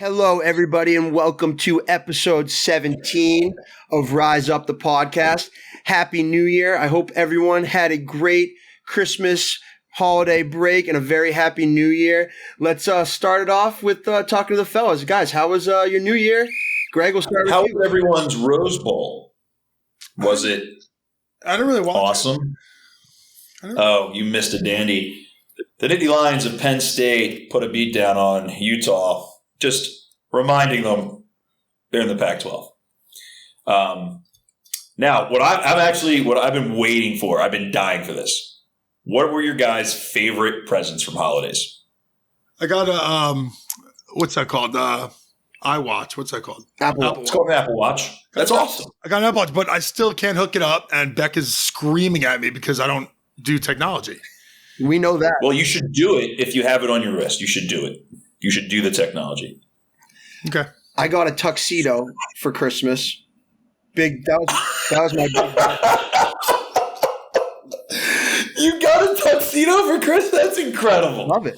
Hello, everybody, and welcome to episode 17 of Rise Up the Podcast. Happy New Year. I hope everyone had a great Christmas holiday break and a very happy New Year. Let's start it off with talking to the fellas. Guys, how was your New Year? Greg, we'll start with you. How was everyone's Rose Bowl? Was it I don't really watch awesome? Oh, you missed a dandy. The Nittany Lions of Penn State put a beat down on Utah, just reminding them they're in the Pac-12. Now, what I've been waiting for, I've been dying for this. What were your guys' favorite presents from holidays? I got a what's that called? iWatch. What's that called? Apple It's called an Apple Watch. That's awesome. I got an Apple Watch, but I still can't hook it up, and Beck is screaming at me because I don't do technology. We know that. Well, you should do it if you have it on your wrist. You should do it. You should do the technology. Okay. I got a tuxedo for Christmas. That was my big You got a tuxedo for Christmas? That's incredible. Love it.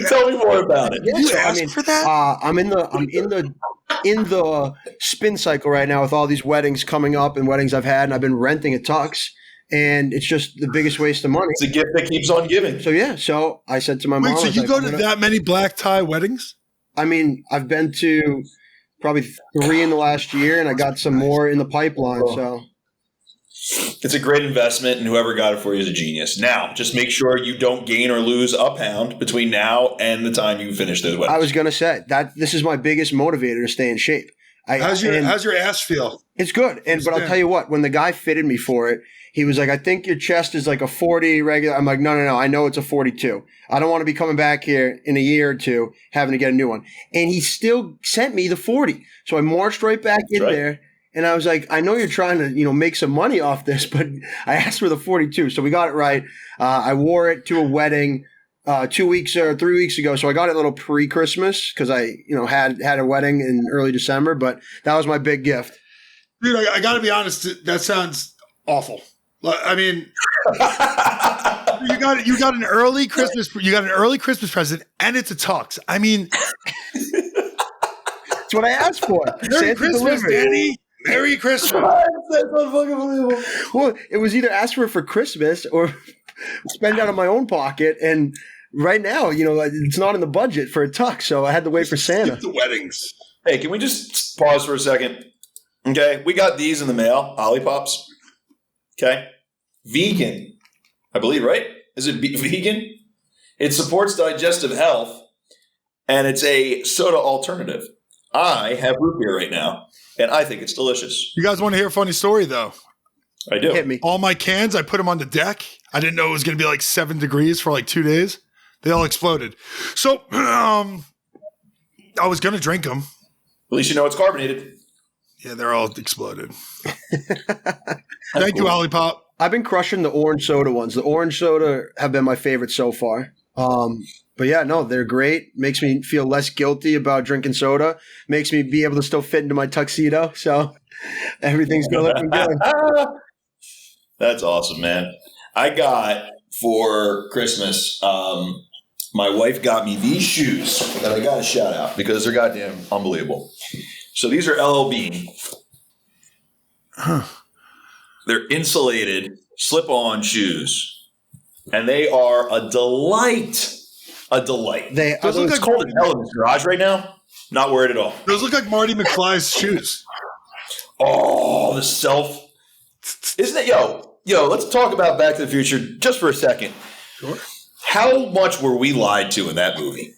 Tell me more about it. Yeah, You asked for that? I'm in the spin cycle right now with all these weddings coming up and weddings I've had, and I've been renting a tux, and it's just the biggest waste of money. It's a gift that keeps on giving. So I said to my mom, Wait, so I was you like, go to that many black tie weddings? I mean, I've been to probably 3 in the last year, and I got some more in the pipeline. So It's a great investment, and whoever got it for you is a genius. Now, just make sure you don't gain or lose a pound between now and the time you finish those weddings. I was going to say that this is my biggest motivator to stay in shape. How's your ass feel? It's good. But I'll tell you what, when the guy fitted me for it, he was like, I think your chest is like a 40 regular. I'm like, no. I know it's a 42. I don't want to be coming back here in a year or two having to get a new one. And he still sent me the 40. So I marched right back in there. And I was like, I know you're trying to, make some money off this, but I asked for the 42. So we got it right. I wore it to a wedding 2 weeks or 3 weeks ago. So I got it a little pre-Christmas because I, had a wedding in early December, but that was my big gift. Dude, I got to be honest. That sounds awful. I mean, you got an early Christmas. You got an early Christmas present, and it's a tux. I mean, that's what I asked for. Merry Christmas, Danny. Merry Christmas. That's fucking unbelievable. Well, it was either ask for Christmas or spend out of my own pocket. And right now, it's not in the budget for a tux, so I had to wait for Santa. Skip the weddings. Hey, can we just pause for a second? Okay, we got these in the mail, Ollipops. Okay, vegan, I believe, right? Is it vegan? It supports digestive health, and it's a soda alternative. I have root beer right now, and I think it's delicious. You guys want to hear a funny story, though? I do. Hit me. All my cans, I put them on the deck. I didn't know it was going to be like 7 degrees for like 2 days. They all exploded. So I was going to drink them. At least you know it's carbonated. Yeah, they're all exploded. Thank you, Olipop. I've been crushing the orange soda ones. The orange soda have been my favorite so far. But yeah, no, they're great. Makes me feel less guilty about drinking soda. Makes me be able to still fit into my tuxedo. So everything's looking good. That's awesome, man. I got for Christmas, my wife got me these shoes that I got to shout out because they're goddamn unbelievable. So these are LL Bean. They're insulated, slip-on shoes, and they are a delight. A delight. Those look like cold as hell in this garage right now. Not worried at all. Those look like Marty McFly's shoes. Oh, the self. Isn't it? Yo, let's talk about Back to the Future just for a second. Sure. How much were we lied to in that movie?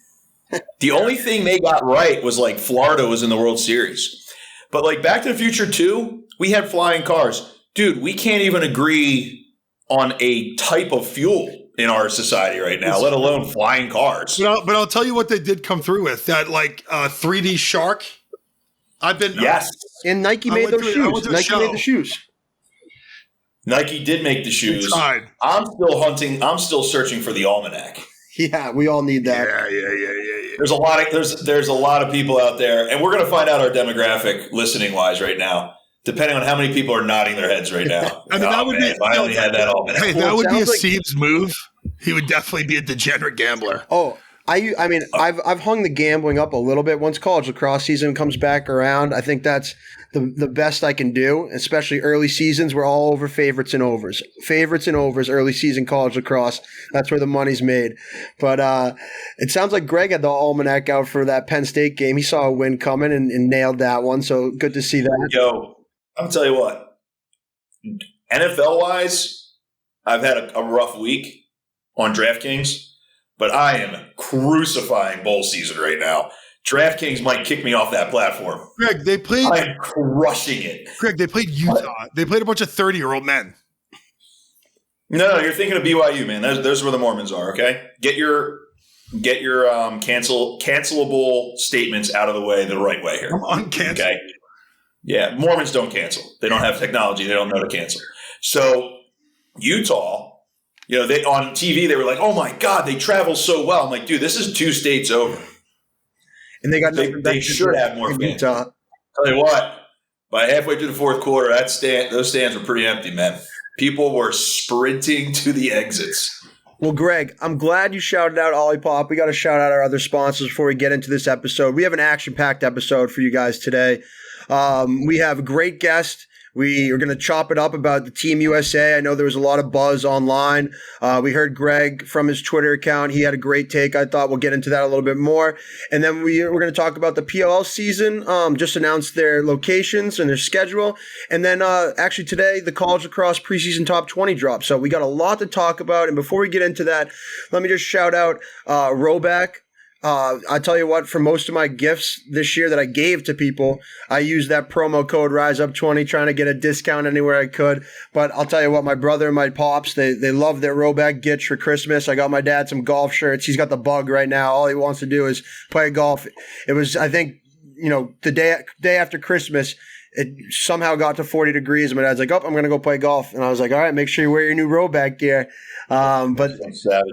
The only thing they got right was like Florida was in the World Series. But like Back to the Future 2, we had flying cars. Dude, we can't even agree on a type of fuel in our society right now, let alone flying cars. But I'll tell you what they did come through with. That 3D shark. Yes. And Nike made those shoes. Nike made the shoes. Nike did make the shoes. I'm still hunting. I'm still searching for the almanac. Yeah, we all need that. Yeah. There's a lot of people out there, and we're going to find out our demographic listening wise right now, depending on how many people are nodding their heads right now. I mean, that would be. If I only had that almanac. Hey, that would be a Seebs move. He would definitely be a degenerate gambler. Oh, I mean, I've hung the gambling up a little bit. Once college lacrosse season comes back around, I think that's the best I can do, especially early seasons. We're all over favorites and overs. Favorites and overs, early season college lacrosse. That's where the money's made. But it sounds like Greg had the almanac out for that Penn State game. He saw a win coming and nailed that one. So good to see that. Yo, I'm tell you what. NFL-wise, I've had a rough week on DraftKings. But I am crucifying bowl season right now. DraftKings might kick me off that platform. Greg, they played. I'm crushing it. Greg, they played Utah. They played a bunch of 30-year-old men. No, you're thinking of BYU, man. Those where the Mormons are. Okay, get your cancelable statements out of the way the right way here. I'm uncancelable. Okay. Yeah, Mormons don't cancel. They don't have technology. They don't know to cancel. So Utah. You know, they on TV they were like, "Oh my God, they travel so well." I'm like, "Dude, this is 2 states over, and they got they should have more fans." Tell you what, by halfway through the fourth quarter, those stands were pretty empty, man. People were sprinting to the exits. Well, Greg, I'm glad you shouted out Olipop. We got to shout out our other sponsors before we get into this episode. We have an action-packed episode for you guys today. We have a great guest. We are going to chop it up about the Team USA. I know there was a lot of buzz online. We heard Greg from his Twitter account. He had a great take. I thought we'll get into that a little bit more. And then we're going to talk about the PLL season. Just announced their locations and their schedule. And then actually today, the college lacrosse preseason top 20 dropped. So we got a lot to talk about. And before we get into that, let me just shout out Roback. I tell you what, for most of my gifts this year that I gave to people, I used that promo code RiseUp20 trying to get a discount anywhere I could. But I'll tell you what, my brother and my pops, they love their Roback Gitch for Christmas. I got my dad some golf shirts. He's got the bug right now. All he wants to do is play golf. It was, I think, the day after Christmas, it somehow got to 40 degrees. My dad's like, "Oh, I'm going to go play golf." And I was like, "All right, make sure you wear your new Roback gear." But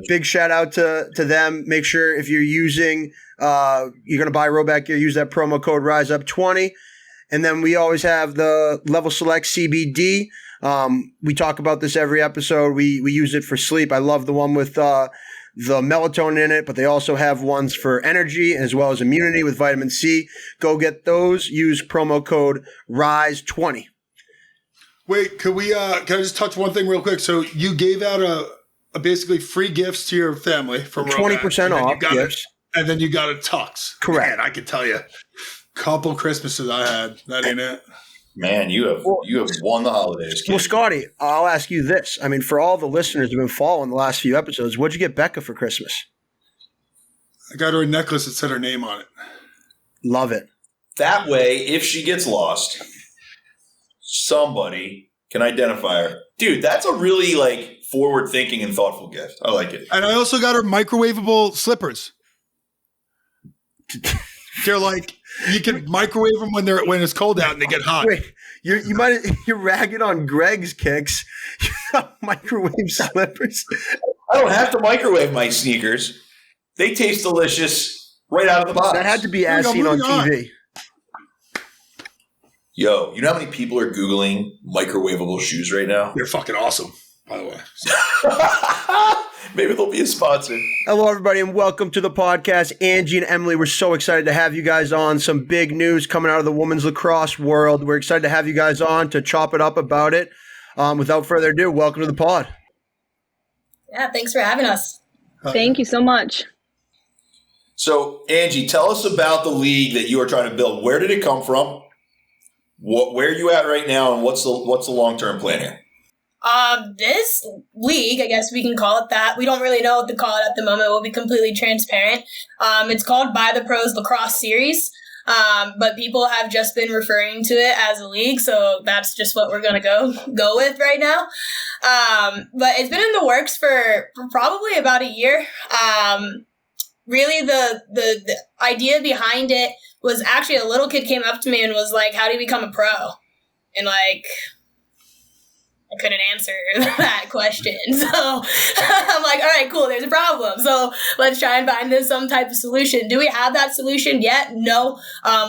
big shout out to them. Make sure if you're using, you're going to buy Roback gear, use that promo code RiseUp20. And then we always have the Level Select CBD. We talk about this every episode. We use it for sleep. I love the one with the melatonin in it, but they also have ones for energy as well as immunity with vitamin C. Go get those. Use promo code RISE20. Wait, can I just touch one thing real quick? So you gave out a basically free gifts to your family from 20% off gifts. And then you got a tux. Correct. Man, I can tell you, couple Christmases I had. That ain't it. Man, you have won the holidays, kid. Well, Scotty, I'll ask you this. I mean, for all the listeners who've been following the last few episodes, what'd you get Becca for Christmas? I got her a necklace that said her name on it. Love it. That way, if she gets lost, somebody can identify her. Dude, that's a really forward-thinking and thoughtful gift. I like it. And I also got her microwavable slippers. They're like, you can microwave them when it's cold out and they get hot. Wait, you're ragging on Greg's kicks. You got microwave slippers. I don't have to microwave my sneakers. They taste delicious right out of the box. That had to be as seen on TV. Yo, you know how many people are Googling microwavable shoes right now? They're fucking awesome, by the way. Maybe they'll be a sponsor. Hello, everybody, and welcome to the podcast. Angie and Emily, we're so excited to have you guys on. Some big news coming out of the women's lacrosse world. We're excited to have you guys on to chop it up about it. Without further ado, welcome to the pod. Yeah, thanks for having us. Thank you so much. So, Angie, tell us about the league that you are trying to build. Where did it come from? Where are you at right now, and what's the long-term plan here? This league, I guess we can call it that. We don't really know what to call it at the moment. We'll be completely transparent. It's called By the Pros Lacrosse Series, but people have just been referring to it as a league, so that's just what we're going to go with right now. But it's been in the works for probably about a year. Really, the idea behind it was actually a little kid came up to me and was like, "How do you become a pro?" And I couldn't answer that question. So I'm like, all right, cool, there's a problem. So let's try and find some type of solution. Do we have that solution yet? No.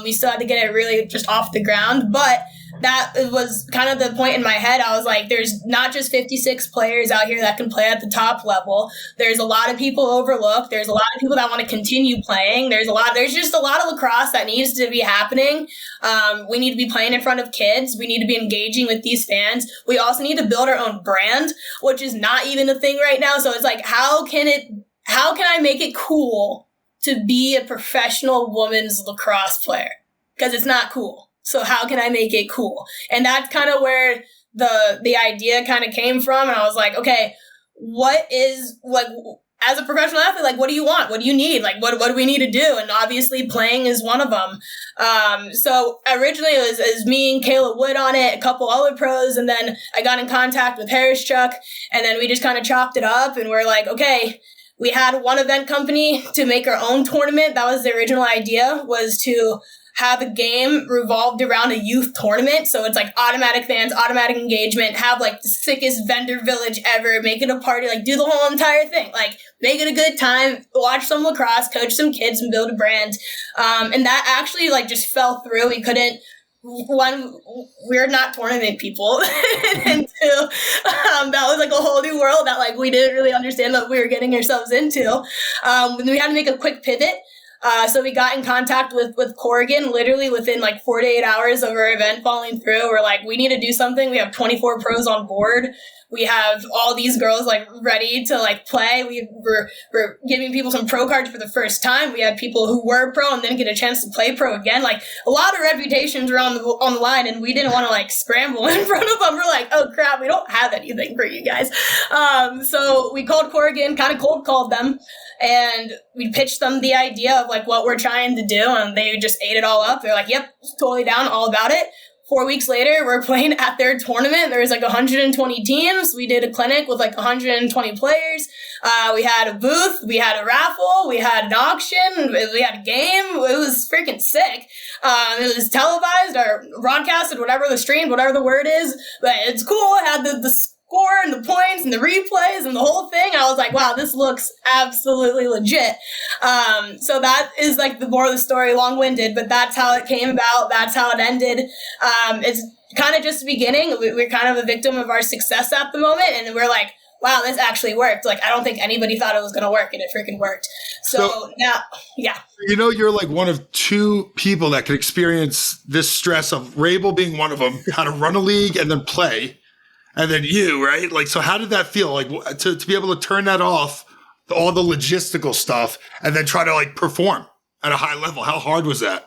We still have to get it really just off the ground. But that was kind of the point in my head. I was like, there's not just 56 players out here that can play at the top level. There's a lot of people overlooked. There's a lot of people that want to continue playing. There's just a lot of lacrosse that needs to be happening. We need to be playing in front of kids. We need to be engaging with these fans. We also need to build our own brand, which is not even a thing right now. So it's like, how can I make it cool to be a professional women's lacrosse player? Because it's not cool. So how can I make it cool? And that's kind of where the idea kind of came from. And I was like, okay, what is, like, as a professional athlete, like, what do you want? What do you need? Like, what do we need to do? And obviously playing is one of them. So originally it was me and Kayla Wood on it, a couple other pros. And then I got in contact with Hawryscchuk, and then we just kind of chopped it up, and we're like, okay, we had one event company to make our own tournament. That was the original idea, was to have a game revolved around a youth tournament. So it's like automatic fans, automatic engagement, have like the sickest vendor village ever, make it a party, like do the whole entire thing, like make it a good time, watch some lacrosse, coach some kids, and build a brand. And that actually like just fell through. We're not tournament people. And two, that was like a whole new world that like we didn't really understand what we were getting ourselves into. We had to make a quick pivot. So we got in contact with Corrigan literally within like 4 to 8 hours of our event falling through. We're like, we need to do something. We have 24 pros on board. We have all these girls like ready to like play. We're giving people some pro cards for the first time. We had people who were pro and didn't get a chance to play pro again. Like a lot of reputations were on the line, and we didn't want to like scramble in front of them. We're like, oh crap, we don't have anything for you guys. So we called Corrigan, kind of cold called them, and we pitched them the idea of like what we're trying to do, and they just ate it all up. They're like, yep, totally down, all about it. 4 weeks later, we're playing at their tournament. There was like 120 teams. We did a clinic with like 120 players. We had a booth. We had a raffle. We had an auction. We had a game. It was freaking sick. It was televised or broadcasted, whatever the stream, whatever the word is. But it's cool. It had the score and the points and the replays and the whole thing. I was like, wow, this looks absolutely legit. So that is like the more of the story, long-winded, but that's how it came about. That's how it ended. It's kind of just the beginning. We're kind of a victim of our success at the moment, and we're like, wow, this actually worked. Like, I don't think anybody thought it was going to work, and it freaking worked. So now, yeah. You know, you're like one of two people that could experience this stress of Rabel being one of them, how to run a league and then play. And then you, right? Like, so how did that feel? Like to be able to turn that off, all the logistical stuff, and then try to like perform at a high level. How hard was that?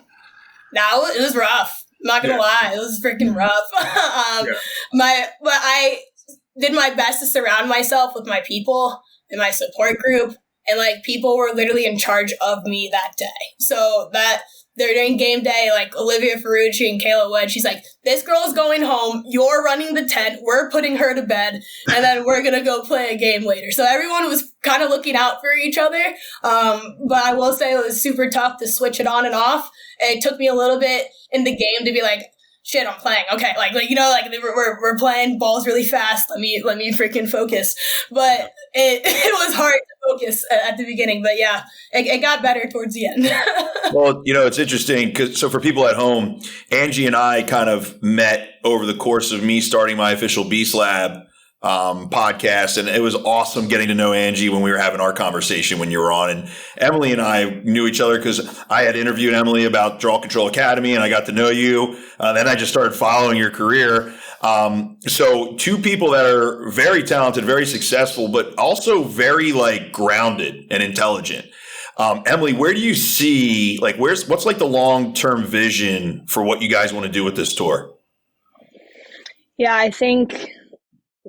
No, it was rough. I'm not gonna lie, it was freaking rough. But I did my best to surround myself with my people and my support group, and like people were literally in charge of me that day. So that they're doing game day, like Olivia Ferrucci and Kayla Wood. She's like, this girl's going home. You're running the tent. We're putting her to bed. And then we're going to go play a game later. So everyone was kind of looking out for each other. But I will say it was super tough to switch it on and off. It took me a little bit in the game to be like, shit, I'm playing. Okay. Like, you know, like we're playing balls really fast. Let me freaking focus. But it was hard to focus at the beginning, but yeah, it got better towards the end. Well, you know, it's interesting so for people at home, Angie and I kind of met over the course of me starting my official Beast Lab podcast, and it was awesome getting to know Angie when we were having our conversation when you were on. And Emily and I knew each other because I had interviewed Emily about Draw Control Academy, and I got to know you. Then I just started following your career. So two people that are very talented, very successful, but also very like grounded and intelligent. Emily, where do you see, like, what's like the long-term vision for what you guys want to do with this tour? Yeah, I think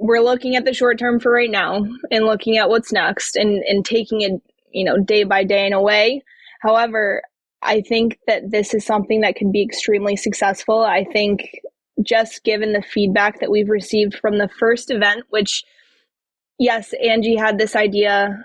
we're looking at the short term for right now and looking at what's next and taking it, you know, day by day in a way. However, I think that this is something that could be extremely successful. I think just given the feedback that we've received from the first event, which, yes, Angie had this idea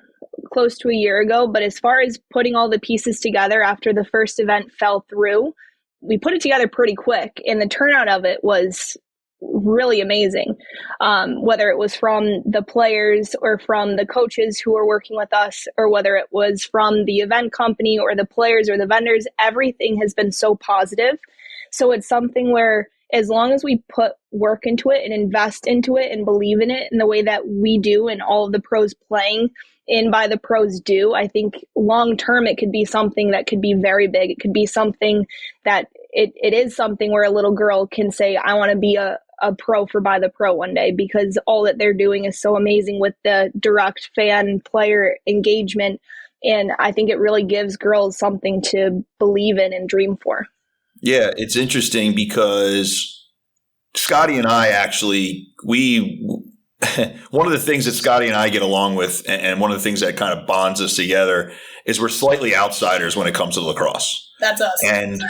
close to a year ago, but as far as putting all the pieces together after the first event fell through, we put it together pretty quick, and the turnout of it was really amazing. Whether it was from the players or from the coaches who were working with us, or whether it was from the event company or the players or the vendors, everything has been so positive. So it's something where as long as we put work into it and invest into it and believe in it in the way that we do and all of the pros playing in by the pros do, I think long term it could be something that could be very big. It could be something that it is something where a little girl can say, I want to be a pro for by the pro one day, because all that they're doing is so amazing with the direct fan player engagement. And I think it really gives girls something to believe in and dream for. Yeah, it's interesting because Scotty and I actually, one of the things that Scotty and I get along with, and one of the things that kind of bonds us together, is we're slightly outsiders when it comes to lacrosse. That's us. And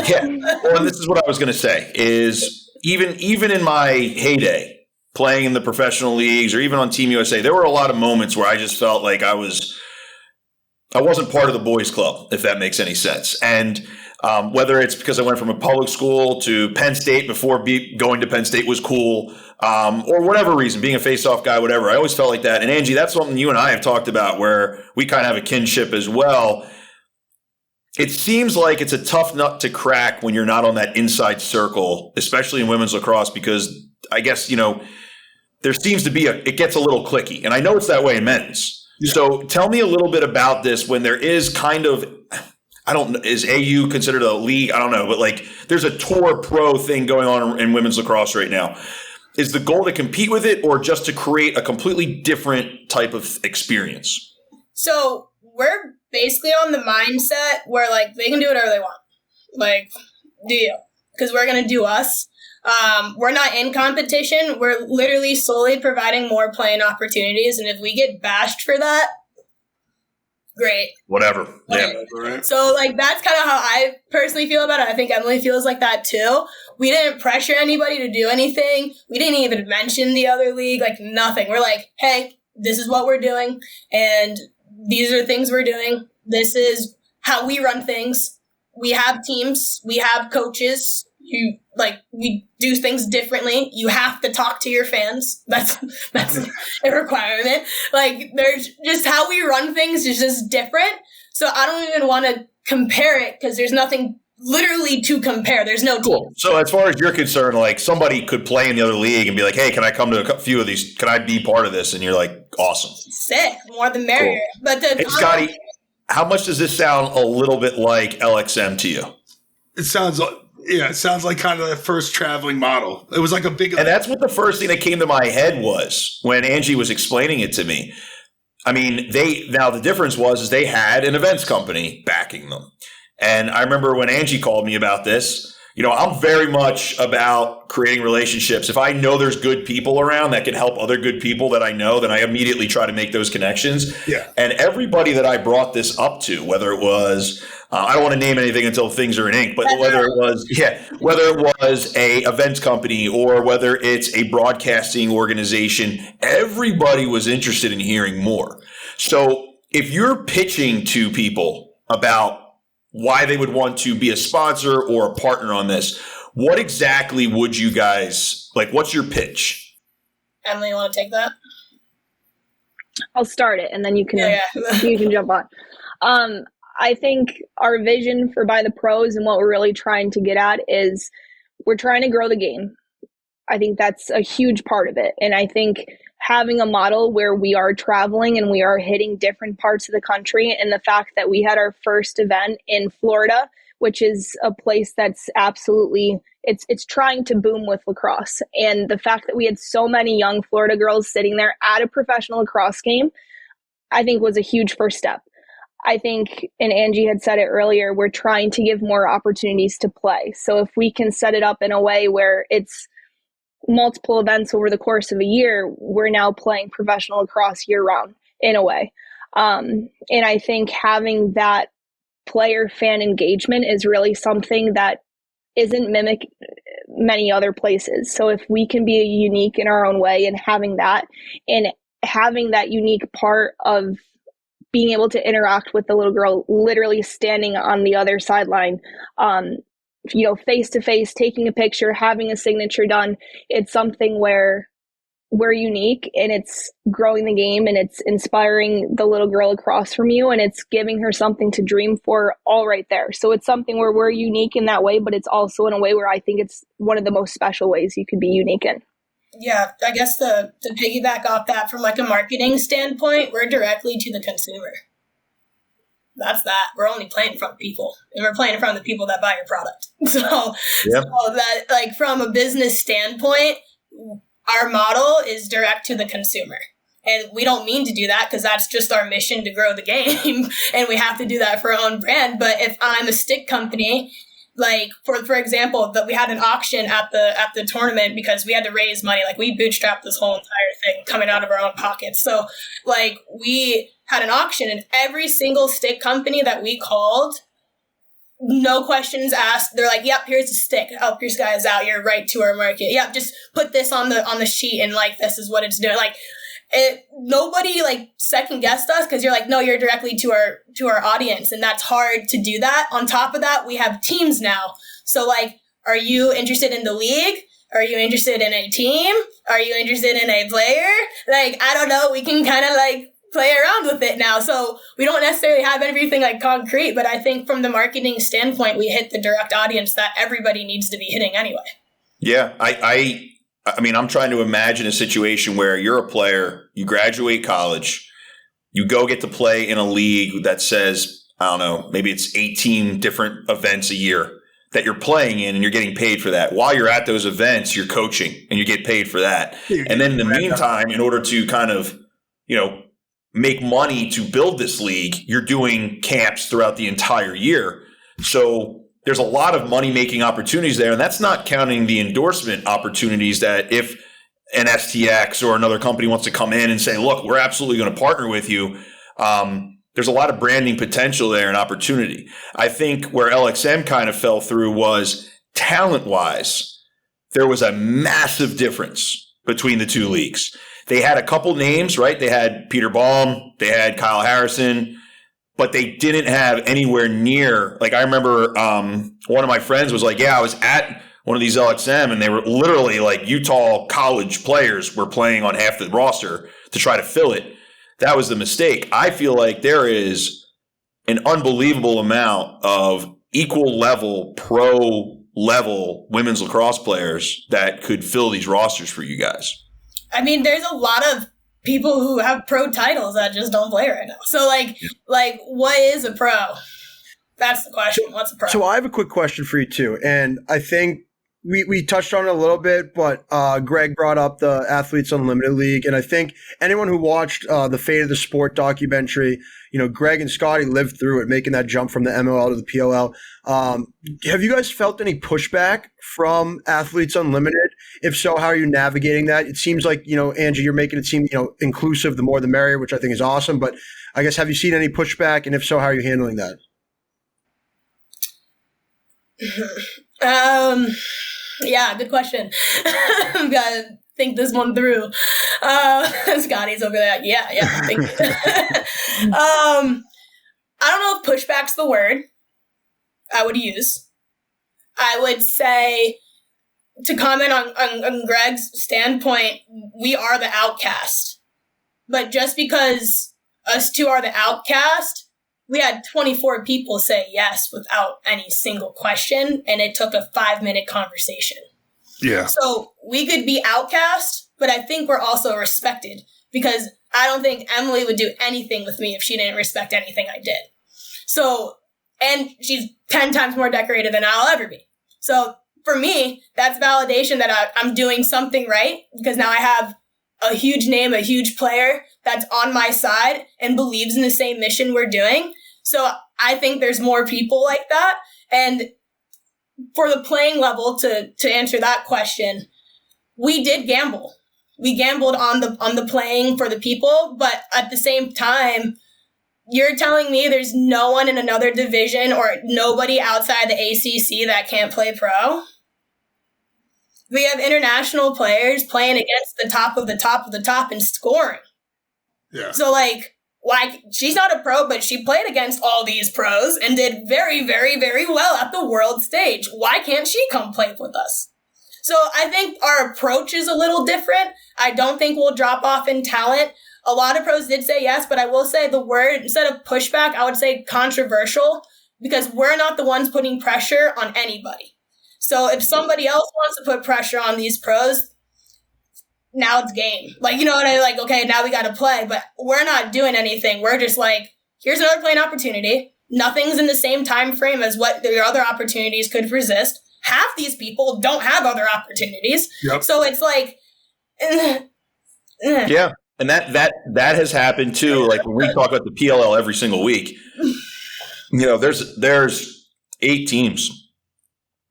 yeah, well, and this is what I was going to say is even in my heyday, playing in the professional leagues or even on Team USA, there were a lot of moments where I just felt like I wasn't part of the boys club, if that makes any sense. And whether it's because I went from a public school to Penn State before going to Penn State was cool, or whatever reason, being a face-off guy, whatever, I always felt like that. And Angie, that's something you and I have talked about where we kind of have a kinship as well. It seems like it's a tough nut to crack when you're not on that inside circle, especially in women's lacrosse, because I guess, there seems to be it gets a little cliquey. And I know it's that way in men's. Yeah. So tell me a little bit about this when there is kind of, is AU considered a league? I don't know, but like there's a TorchPro thing going on in women's lacrosse right now. Is the goal to compete with it or just to create a completely different type of experience? So we're basically on the mindset where like they can do whatever they want. Like, do you? Because we're going to do us. We're not in competition. We're literally solely providing more playing opportunities. And if we get bashed for that, great. Whatever. Yeah. So like that's kind of how I personally feel about it. I think Emily feels like that too. We didn't pressure anybody to do anything. We didn't even mention the other league, like nothing. We're like, hey, this is what we're doing. And these are things we're doing. This is how we run things. We have teams. We have coaches. We do things differently. You have to talk to your fans. That's a requirement. Like, there's just how we run things is just different. So I don't even want to compare it because there's nothing literally to compare. There's no cool. team. So as far as you're concerned, like somebody could play in the other league and be like, hey, can I come to a few of these? Can I be part of this? And you're like, awesome. Sick. More the merrier. Cool. But hey, Scotty, how much does this sound a little bit like LXM to you? It sounds like kind of the first traveling model. It was like a big, and that's what the first thing that came to my head was when Angie was explaining it to me. I mean, the difference was they had an events company backing them. And I remember when Angie called me about this, I'm very much about creating relationships. If I know there's good people around that can help other good people that I know, then I immediately try to make those connections. Yeah. And everybody that I brought this up to, whether it was, I don't want to name anything until things are in ink, but whether it was a events company or whether it's a broadcasting organization, everybody was interested in hearing more. So if you're pitching to people about why they would want to be a sponsor or a partner on this, what exactly would you guys like? What's your pitch? Emily, you want to take that? I'll start it and then you can you can jump on. I think our vision for By the Pros and what we're really trying to get at is we're trying to grow the game. I think that's a huge part of it. And I think having a model where we are traveling and we are hitting different parts of the country, and the fact that we had our first event in Florida, which is a place that's absolutely, it's trying to boom with lacrosse. And the fact that we had so many young Florida girls sitting there at a professional lacrosse game, I think was a huge first step. I think, and Angie had said it earlier, we're trying to give more opportunities to play. So if we can set it up in a way where it's multiple events over the course of a year, we're now playing professional lacrosse year round in a way. And I think having that player fan engagement is really something that isn't mimicked many other places. So if we can be unique in our own way and having that unique part of being able to interact with the little girl literally standing on the other sideline, face to face, taking a picture, having a signature done, it's something where we're unique, and it's growing the game, and it's inspiring the little girl across from you, and it's giving her something to dream for all right there. So it's something where we're unique in that way, but it's also in a way where I think it's one of the most special ways you could be unique in. Yeah, I guess to piggyback off that from like a marketing standpoint, we're directly to the consumer. That's that. We're only playing in front of people, and we're playing in front of the people that buy your product. So that, like, from a business standpoint, our model is direct to the consumer. And we don't mean to do that because that's just our mission to grow the game. And we have to do that for our own brand. But if I'm a stick company, like for example, that we had an auction at the tournament because we had to raise money. Like, we bootstrapped this whole entire thing coming out of our own pockets. So like, we had an auction, and every single stick company that we called, no questions asked. They're like, yep, here's a stick. Help your guys out. You're right to our market. Yep, just put this on the sheet, and like, this is what it's doing. Like, nobody like second guessed us, because you're like, no, you're directly to our audience, and that's hard to do that. On top of that, we have teams now. So like, are you interested in the league? Are you interested in a team? Are you interested in a player? Like, I don't know. We can kind of like play around with it now. So we don't necessarily have everything like concrete, but I think from the marketing standpoint, we hit the direct audience that everybody needs to be hitting anyway. Yeah. I mean, I'm trying to imagine a situation where you're a player, you graduate college, you go get to play in a league that says, I don't know, maybe it's 18 different events a year that you're playing in, and you're getting paid for that. While you're at those events, you're coaching and you get paid for that. And then in the meantime, in order to kind of, make money to build this league, you're doing camps throughout the entire year. So there's a lot of money-making opportunities there, and that's not counting the endorsement opportunities that if an STX or another company wants to come in and say, look, we're absolutely going to partner with you, there's a lot of branding potential there and opportunity. I think where LXM kind of fell through was talent-wise, there was a massive difference between the two leagues. They had a couple names, right? They had Peter Baum, they had Kyle Harrison, but they didn't have anywhere near. Like, I remember one of my friends was like, yeah, I was at one of these LXM, and they were literally like Utah college players were playing on half the roster to try to fill it. That was the mistake. I feel like there is an unbelievable amount of equal level, pro level women's lacrosse players that could fill these rosters for you guys. I mean, there's a lot of people who have pro titles that just don't play right now. So like what is a pro? That's the question. What's a pro? So I have a quick question for you too. And I think we touched on it a little bit, but Greg brought up the Athletes Unlimited League. And I think anyone who watched the Fate of the Sport documentary, Greg and Scotty lived through it, making that jump from the MLL to the PLL. Have you guys felt any pushback from Athletes Unlimited? If so, how are you navigating that? It seems like, Angie, you're making it seem, inclusive, the more the merrier, which I think is awesome. But I guess, have you seen any pushback? And if so, how are you handling that? Yeah, good question. I've got to think this one through. Scotty's over there. Yeah. I don't know if pushback's the word I would use. I would say, to comment on Greg's standpoint, we are the outcast. But just because us two are the outcast, we had 24 people say yes without any single question, and it took a 5-minute conversation. Yeah. So we could be outcast, but I think we're also respected, because I don't think Emily would do anything with me if she didn't respect anything I did. So, and she's 10 times more decorated than I'll ever be. So for me, that's validation that I'm doing something right, because now I have a huge name, a huge player that's on my side and believes in the same mission we're doing. So I think there's more people like that. And for the playing level, to answer that question, we did gamble. We gambled on the playing for the people, but at the same time, you're telling me there's no one in another division or nobody outside the ACC that can't play pro? We have international players playing against the top of the top of the top and scoring. Yeah. So why she's not a pro, but she played against all these pros and did very, very, very well at the world stage. Why can't she come play with us? So I think our approach is a little different. I don't think we'll drop off in talent. A lot of pros did say yes, but I will say the word, instead of pushback, I would say controversial, because we're not the ones putting pressure on anybody. So if somebody else wants to put pressure on these pros, now it's game. Like, you know what I mean? Like, okay, now we got to play, but we're not doing anything. We're just like, here's another playing opportunity. Nothing's in the same time frame as what your other opportunities could resist. Half these people don't have other opportunities. Yep. So it's like, yeah. And that has happened too. Like when we talk about the PLL every single week, you know, there's 8 teams,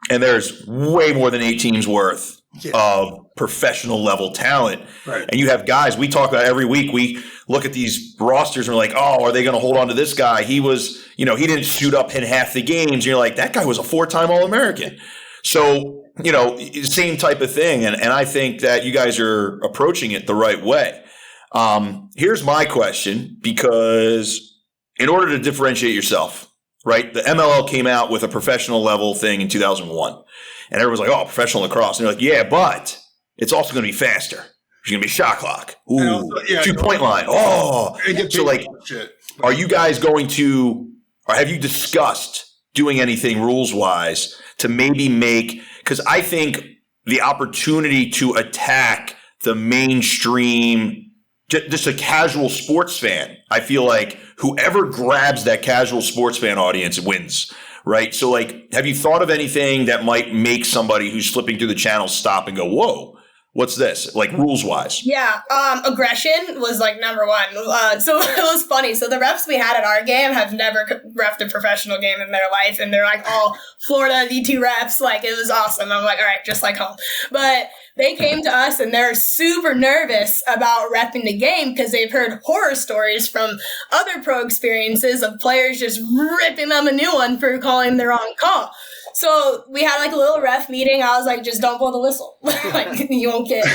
and there's way more than 8 teams worth of professional level talent. Right. And you have guys we talk about every week. We look at these rosters and we're like, oh, are they going to hold on to this guy? He was, you know, he didn't suit up in half the games. And you're like, that guy was a 4-time All-American. So, you know, same type of thing. And I think that you guys are approaching it the right way. Here's my question, because in order to differentiate yourself, right, the MLL came out with a professional level thing in 2001. And everyone's like, oh, professional lacrosse. And they're like, yeah, but it's also going to be faster. There's going to be shot clock. Ooh, 2-point line. Oh. So, like, are you guys going to – or have you discussed doing anything rules-wise to maybe make – because I think the opportunity to attack the mainstream – just a casual sports fan, I feel like whoever grabs that casual sports fan audience wins, right? So, like, have you thought of anything that might make somebody who's flipping through the channel stop and go, whoa, what's this? Like, rules-wise. Yeah, aggression was, like, number one. So it was funny. So the refs we had at our game have never reffed a professional game in their life, and they're, like, all Florida D2 refs. Like, it was awesome. I'm like, all right, just like home. But they came to us, and they're super nervous about reffing the game because they've heard horror stories from other pro experiences of players just ripping them a new one for calling the wrong call. So we had like a little ref meeting. I was like, just don't blow the whistle. Like you won't get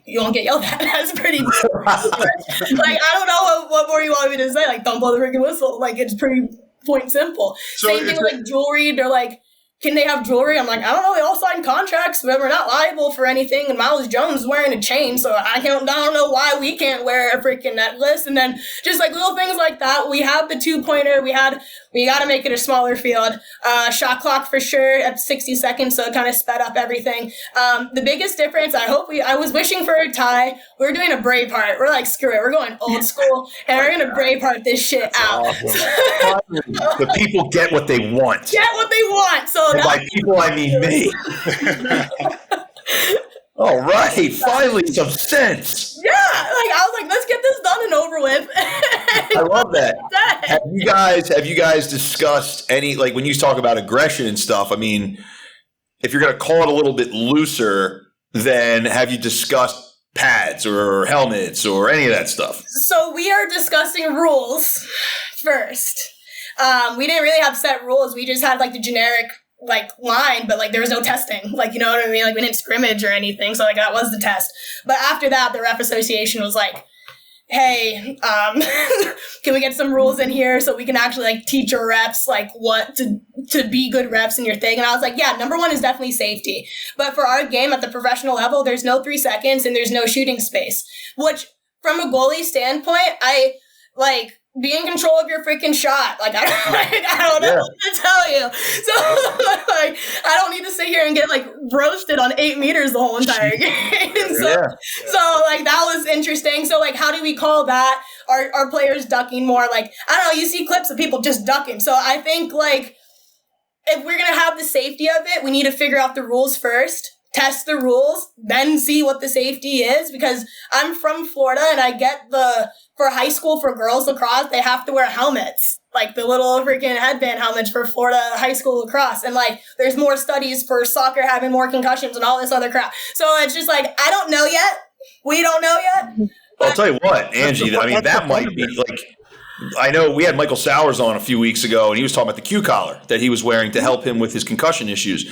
yelled at. That's pretty like, I don't know what more you want me to say. Like, don't blow the freaking whistle. Like, it's pretty point simple. So same thing with like jewelry. They're like, can they have jewelry? I'm like, I don't know. They all signed contracts, but we're not liable for anything. And Miles Jones is wearing a chain, so I don't know why we can't wear a freaking necklace. And then just like little things like that. We have the 2-pointer. We got to make it a smaller field. Shot clock for sure at 60 seconds, so it kind of sped up everything. The biggest difference, I was wishing for a tie. We're doing a Braveheart. We're like, screw it. We're going old school, and we're going to Braveheart this shit out. Awesome. The people get what they want. Get what they want. So and by people, I mean me. All right, finally some sense. Yeah, like I was like, let's get this done and over with. I love that. Have you guys discussed any, like when you talk about aggression and stuff? I mean, if you're going to call it a little bit looser, then have you discussed pads or helmets or any of that stuff? So we are discussing rules first. We didn't really have set rules. We just had like the generic like line, but like there was no testing. Like, you know what I mean? Like we didn't scrimmage or anything. So like that was the test. But after that, the ref association was like, hey, can we get some rules in here so we can actually like teach our reps like what to be good reps in your thing? And I was like, yeah, number one is definitely safety. But for our game at the professional level, there's no 3 seconds and there's no shooting space, which from a goalie standpoint, I like be in control of your freaking shot. Like, I don't know what to tell you. So, like, I don't need to sit here and get, like, roasted on 8 meters the whole entire game. So, like, that was interesting. So, like, how do we call that? Are players ducking more? Like, I don't know. You see clips of people just ducking. So, I think, like, if we're going to have the safety of it, we need to figure out the rules first. Test the rules, then see what the safety is, because I'm from Florida and I get for high school for girls lacrosse, they have to wear helmets, like the little freaking headband helmets for Florida high school lacrosse. And like, there's more studies for soccer having more concussions and all this other crap. So it's just like, I don't know yet. We don't know yet. I'll tell you what, Angie, I mean, that might be like, I know we had Michael Sowers on a few weeks ago and he was talking about the Q collar that he was wearing to help him with his concussion issues.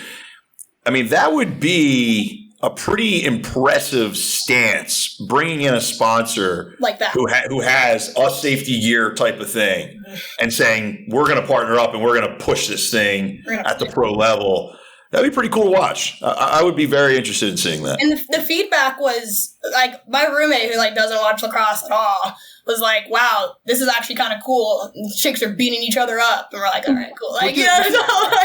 I mean, that would be a pretty impressive stance, bringing in a sponsor like that who has a safety gear type of thing and saying, we're going to partner up and we're going to push this thing at the pro level. That'd be pretty cool to watch. I would be very interested in seeing that. And the feedback was like my roommate who like doesn't watch lacrosse at all was like, wow, this is actually kind of cool. And chicks are beating each other up. And we're like, all right, cool. Like, you know, so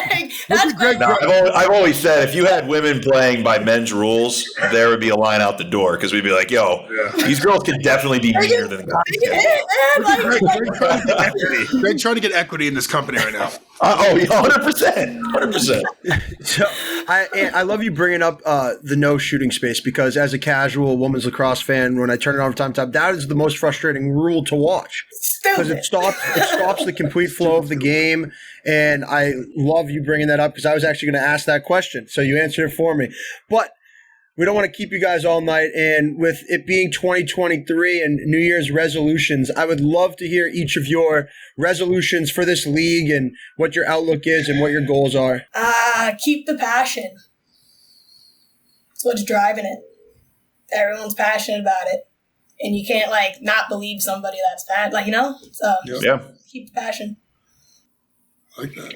like, that's Greg, No, I've always said if you had women playing by men's rules, there would be a line out the door because we'd be like, yo, these girls can definitely be meaner than guys. Greg trying to get equity in this company right now. 100%. So I love you bringing up the no shooting space because as a casual women's lacrosse fan, when I turn it on from time to time, that is the most frustrating rule to watch because it stops the complete flow of the game. And I love you bringing that up because I was actually going to ask that question. So you answered it for me. But we don't want to keep you guys all night. And with it being 2023 and New Year's resolutions, I would love to hear each of your resolutions for this league and what your outlook is and what your goals are. Keep the passion. It's what's driving it. Everyone's passionate about it. And you can't, like, not believe somebody that's bad. Like, you know? So, keep the passion. I like that.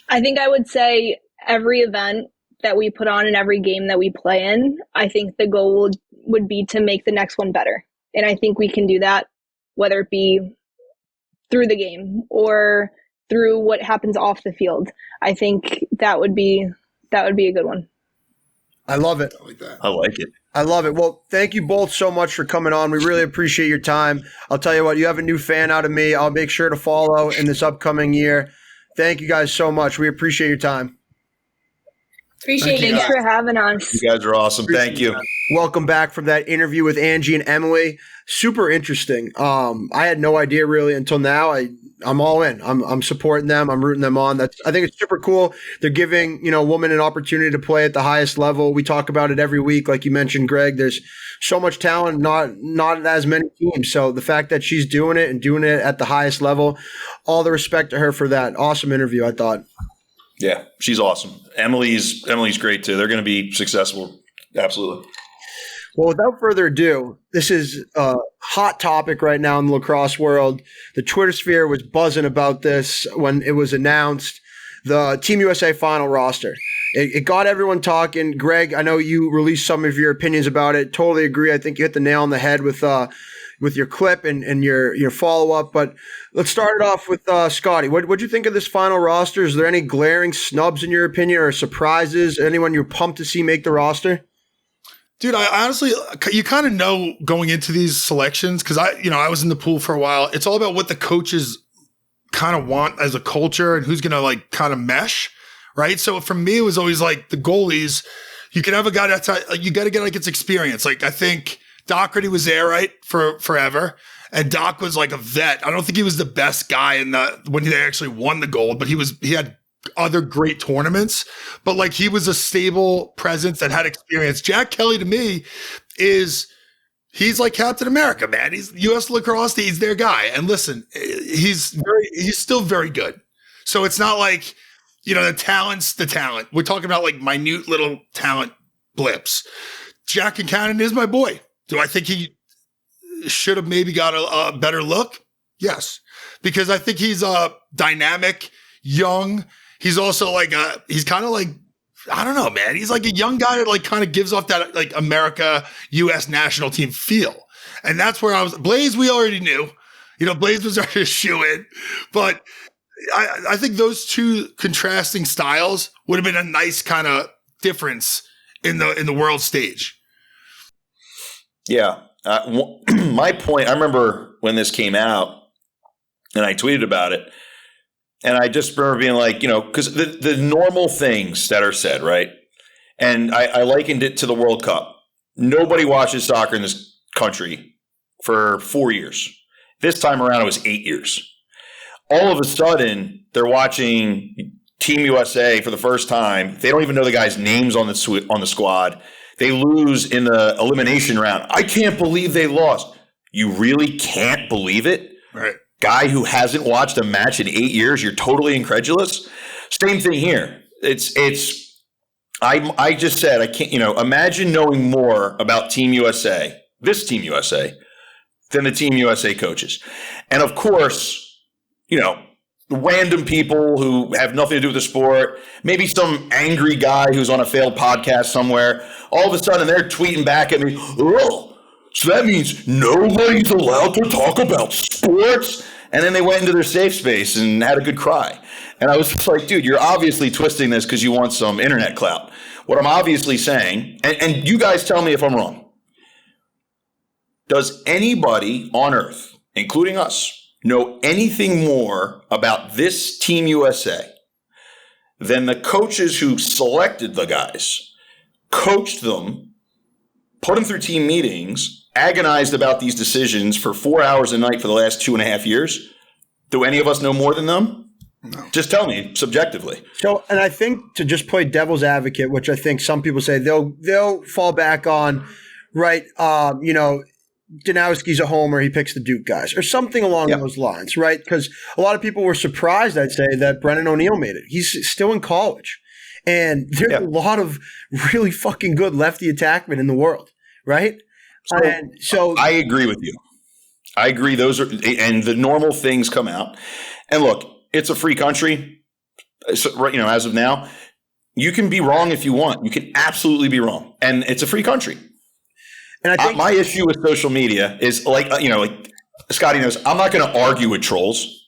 I think I would say every event that we put on in every game that we play in, I think the goal would be to make the next one better. And I think we can do that, whether it be through the game or through what happens off the field. I think that would be a good one. I love it. I like that. I like it. I love it. Well, thank you both so much for coming on. We really appreciate your time. I'll tell you what, you have a new fan out of me. I'll make sure to follow in this upcoming year. Thank you guys so much. We appreciate your time. Appreciate it. Thanks for having us. You guys are awesome. Thank you. Welcome back from that interview with Angie and Emily. Super interesting. I had no idea really until now. I'm all in. I'm supporting them. I'm rooting them on. I think it's super cool. They're giving, women an opportunity to play at the highest level. We talk about it every week. Like you mentioned, Greg, there's so much talent, not as many teams. So the fact that she's doing it and doing it at the highest level, all the respect to her for that. Awesome interview, I thought. Yeah, she's awesome. Emily's great too. They're going to be successful. Absolutely. Well, without further ado, this is a hot topic right now in the lacrosse world. The Twitter sphere was buzzing about this when it was announced. The Team USA final roster. It got everyone talking. Greg, I know you released some of your opinions about it. Totally agree. I think you hit the nail on the head with your clip and your follow-up. But let's start it off with Scotty. What'd you think of this final roster? Is there any glaring snubs in your opinion or surprises? Anyone you're pumped to see make the roster? Dude, I honestly, you kind of know going into these selections because I was in the pool for a while. It's all about what the coaches kind of want as a culture and who's going to like kind of mesh, right? So for me, it was always like the goalies. You can have a guy that's you got to get like its experience. Like I think Doherty was there, right, for forever, and Doc was like a vet. I don't think he was the best guy when they actually won the gold, but he had other great tournaments, but like he was a stable presence that had experience. Jack Kelly to me he's like Captain America, man. He's US lacrosse. He's their guy. And listen, he's still very good. So it's not like, the talent's the talent. We're talking about like minute little talent blips. Jack Concannon is my boy. Do I think he should have maybe got a better look? Yes. Because I think he's dynamic, young. He's also like he's kind of like, I don't know, man. He's like a young guy that like kind of gives off that like America, U.S. national team feel. And that's where I was. Blaze, we already knew. Blaze was already a shoo-in. But I think those two contrasting styles would have been a nice kind of difference in the world stage. Yeah. My point, I remember when this came out and I tweeted about it. And I just remember being like, because the normal things that are said, right? And I likened it to the World Cup. Nobody watches soccer in this country for 4 years. This time around, it was 8 years. All of a sudden, they're watching Team USA for the first time. They don't even know the guys' names on the squad. They lose in the elimination round. I can't believe they lost. You really can't believe it? Right. Guy who hasn't watched a match in 8 years, you're totally incredulous. Same thing here. I just said, I can't, imagine knowing more about Team USA, this Team USA, than the Team USA coaches. And of course, random people who have nothing to do with the sport, maybe some angry guy who's on a failed podcast somewhere. All of a sudden, they're tweeting back at me, oh, so that means nobody's allowed to talk about sports? And then they went into their safe space and had a good cry. And I was just like, dude, you're obviously twisting this because you want some internet clout. What I'm obviously saying, and you guys tell me if I'm wrong, does anybody on earth, including us, know anything more about this Team USA than the coaches who selected the guys, coached them, put them through team meetings, agonized about these decisions for 4 hours a night for the last 2.5 years? Do any of us know more than them? No. Just tell me subjectively. So, and I think to just play devil's advocate, which I think some people say they'll fall back on, right? Danowski's a homer, he picks the Duke guys or something along those lines, right? Because a lot of people were surprised, I'd say, that Brennan O'Neill made it. He's still in college. And there's a lot of really fucking good lefty attackmen in the world, right? So I agree with you. I agree. Those are, and the normal things come out. And look, it's a free country. So, as of now, you can be wrong if you want. You can absolutely be wrong. And it's a free country. And I think my issue with social media is like Scotty knows, I'm not going to argue with trolls,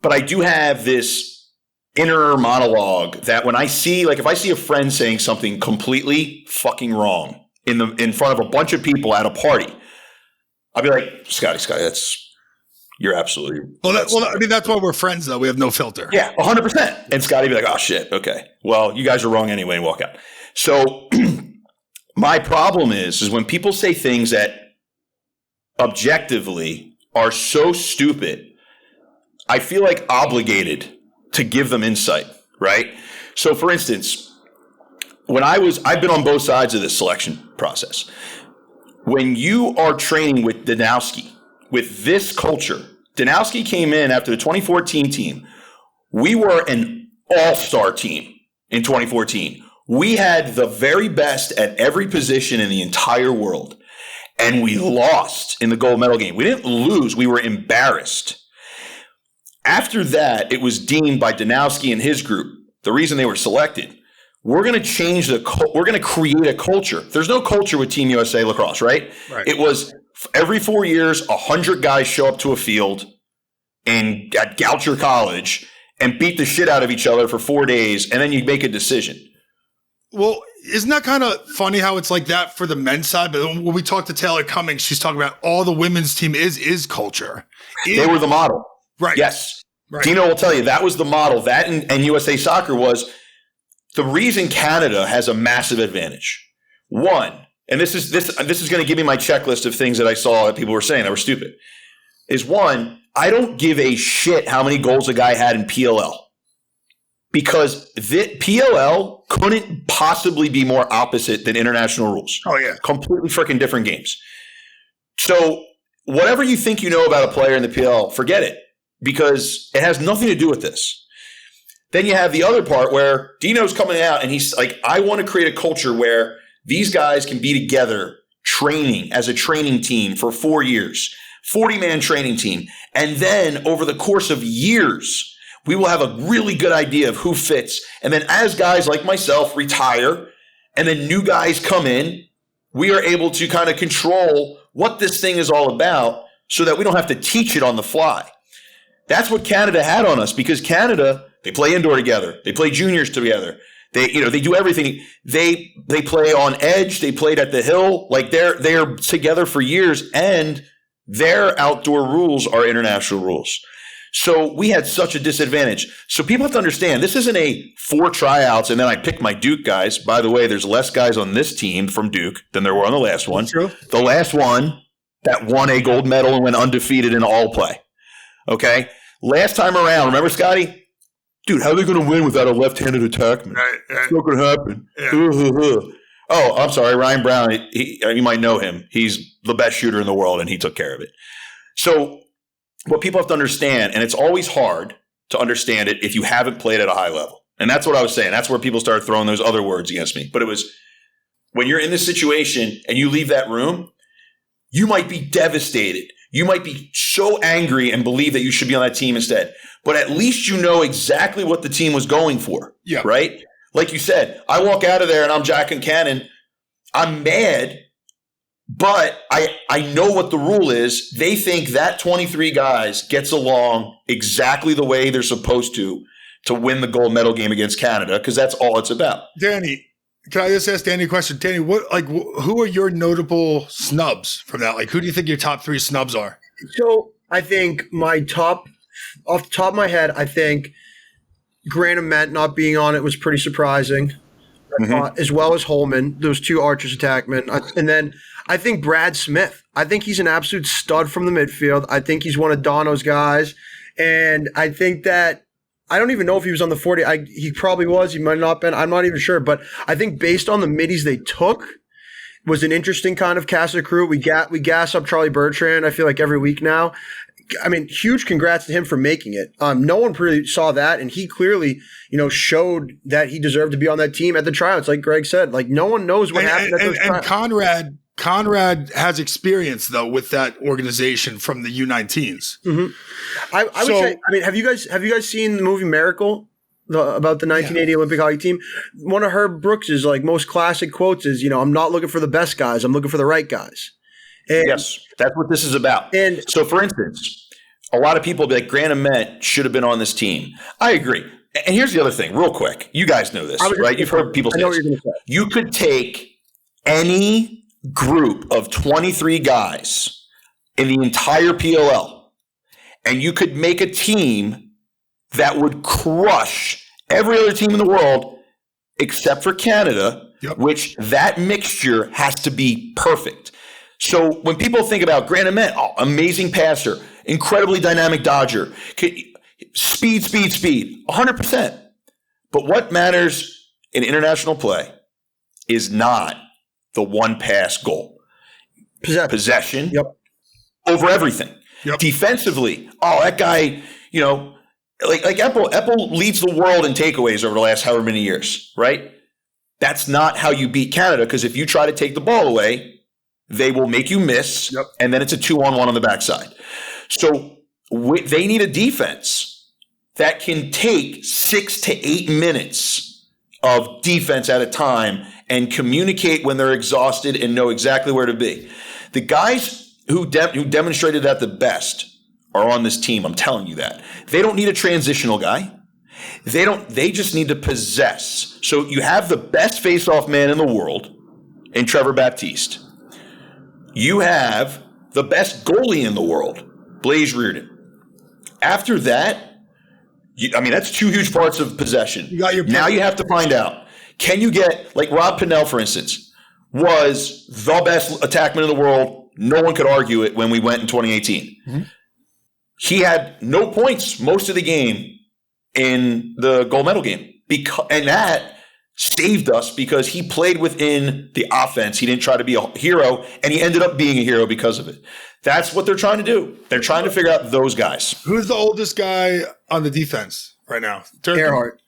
but I do have this inner monologue that when I see, if I see a friend saying something completely fucking wrong in front of a bunch of people at a party, I'll be like, Scotty, you're absolutely. That's why we're friends, though. We have no filter. Yeah, 100%. And Scotty be like, oh shit, okay, well, you guys are wrong anyway, and walk out. So. My problem is when people say things that objectively are so stupid, I feel like obligated to give them insight, right? So for instance, I've been on both sides of this selection process. When you are training with Danowski, with this culture, Danowski came in after the 2014 team. We were an all-star team in 2014. We had the very best at every position in the entire world, and we lost in the gold medal game. We didn't lose. We were embarrassed. After that, it was deemed by Danowski and his group, the reason they were selected, we're going to create a culture. There's no culture with Team USA lacrosse, right? It was every 4 years, 100 guys show up to a field at Goucher College and beat the shit out of each other for 4 days, and then you make a decision. Well, isn't that kind of funny how it's like that for the men's side? But when we talk to Taylor Cummings, she's talking about all the women's team is culture. They were the model. Right. Yes. Right. Dino will tell you that was the model. That and USA Soccer was the reason Canada has a massive advantage. One, and this is going to give me my checklist of things that I saw that people were saying that were stupid, is one, I don't give a shit how many goals a guy had in PLL. Because the PLL couldn't possibly be more opposite than international rules. Oh, yeah. Completely freaking different games. So whatever you think you know about a player in the PLL, forget it. Because it has nothing to do with this. Then you have the other part where Dino's coming out and he's like, I want to create a culture where these guys can be together training as a training team for 4 years. 40-man training team. And then over the course of years, we will have a really good idea of who fits. And then as guys like myself retire and then new guys come in, we are able to kind of control what this thing is all about so that we don't have to teach it on the fly. That's what Canada had on us because Canada, they play indoor together. They play juniors together. They do everything. They play on edge. They played at the hill. Like they're together for years and their outdoor rules are international rules. So we had such a disadvantage. So people have to understand, this isn't a 4 tryouts and then I pick my Duke guys. By the way, there's less guys on this team from Duke than there were on the last one. True. The last one that won a gold medal and went undefeated in all play. Okay? Last time around, remember, Scotty? Dude, how are they going to win without a left-handed attackman? Right. It's not going to happen. Yeah. Oh, I'm sorry. Ryan Brown, you might know him. He's the best shooter in the world, and he took care of it. So what people have to understand, and it's always hard to understand it if you haven't played at a high level. And that's what I was saying. That's where people started throwing those other words against me. But it was when you're in this situation and you leave that room, you might be devastated. You might be so angry and believe that you should be on that team instead. but at least you know exactly what the team was going for. Yeah. Right? Like you said, I walk out of there and I'm Jack and Cannon. I'm mad, but I know what the rule is. They think that 23 guys gets along exactly the way they're supposed to win the gold medal game against Canada, because that's all it's about. Danny, can I just ask Danny a question? Danny, who are your notable snubs from that? Like, who do you think your top 3 snubs are? So I think off the top of my head, I think Granite not being on it was pretty surprising, as well as Holman, those 2 Archers attackmen. And then I think Brad Smith. I think he's an absolute stud from the midfield. I think he's one of Dono's guys. And I think that I don't even know if he was on the 40. He probably was. He might not have been. I'm not even sure. But I think based on the middies they took, was an interesting kind of cast of crew. We gas up Charlie Bertrand, I feel like, every week now. I mean, huge congrats to him for making it. No one really saw that, and he clearly, showed that he deserved to be on that team at the tryouts. Like Greg said, like no one knows what happened at those tryouts. And Conrad has experience though with that organization from the U19s. Mm-hmm. I would say. I mean, have you guys seen the movie Miracle? About the 1980 Olympic hockey team? One of Herb Brooks's most classic quotes is, I'm not looking for the best guys, I'm looking for the right guys. And, yes, that's what this is about. And so, for instance, a lot of people be like, Granite should have been on this team. I agree. And here's the other thing, real quick. You guys know this, right? You've heard people say this. You could take any group of 23 guys in the entire PLL, and you could make a team that would crush every other team in the world except for Canada, which that mixture has to be perfect. So when people think about Granite, amazing passer, incredibly dynamic dodger, speed, 100%. But what matters in international play is not the one pass goal. Possession over everything. Defensively, that guy, like Epple leads the world in takeaways over the last however many years, right? That's not how you beat Canada, because if you try to take the ball away, they will make you miss, and then it's a 2-on-1 on the backside. So they need a defense that can take 6 to 8 minutes of defense at a time and communicate when they're exhausted and know exactly where to be. The guys who demonstrated that the best are on this team. I'm telling you that. They don't need a transitional guy. They just need to possess. So you have the best face-off man in the world in Trevor Baptiste. You have the best goalie in the world, Blaise Reardon. After that, that's 2 huge parts of possession. Now you have to find out, can you get, like Rob Pennell, for instance, was the best attackman in the world. No one could argue it when we went in 2018. Mm-hmm. He had no points most of the game in the gold medal game. And that saved us because he played within the offense. He didn't try to be a hero, and he ended up being a hero because of it. That's what they're trying to do. They're trying to figure out those guys. Who's the oldest guy on the defense right now? Earhart.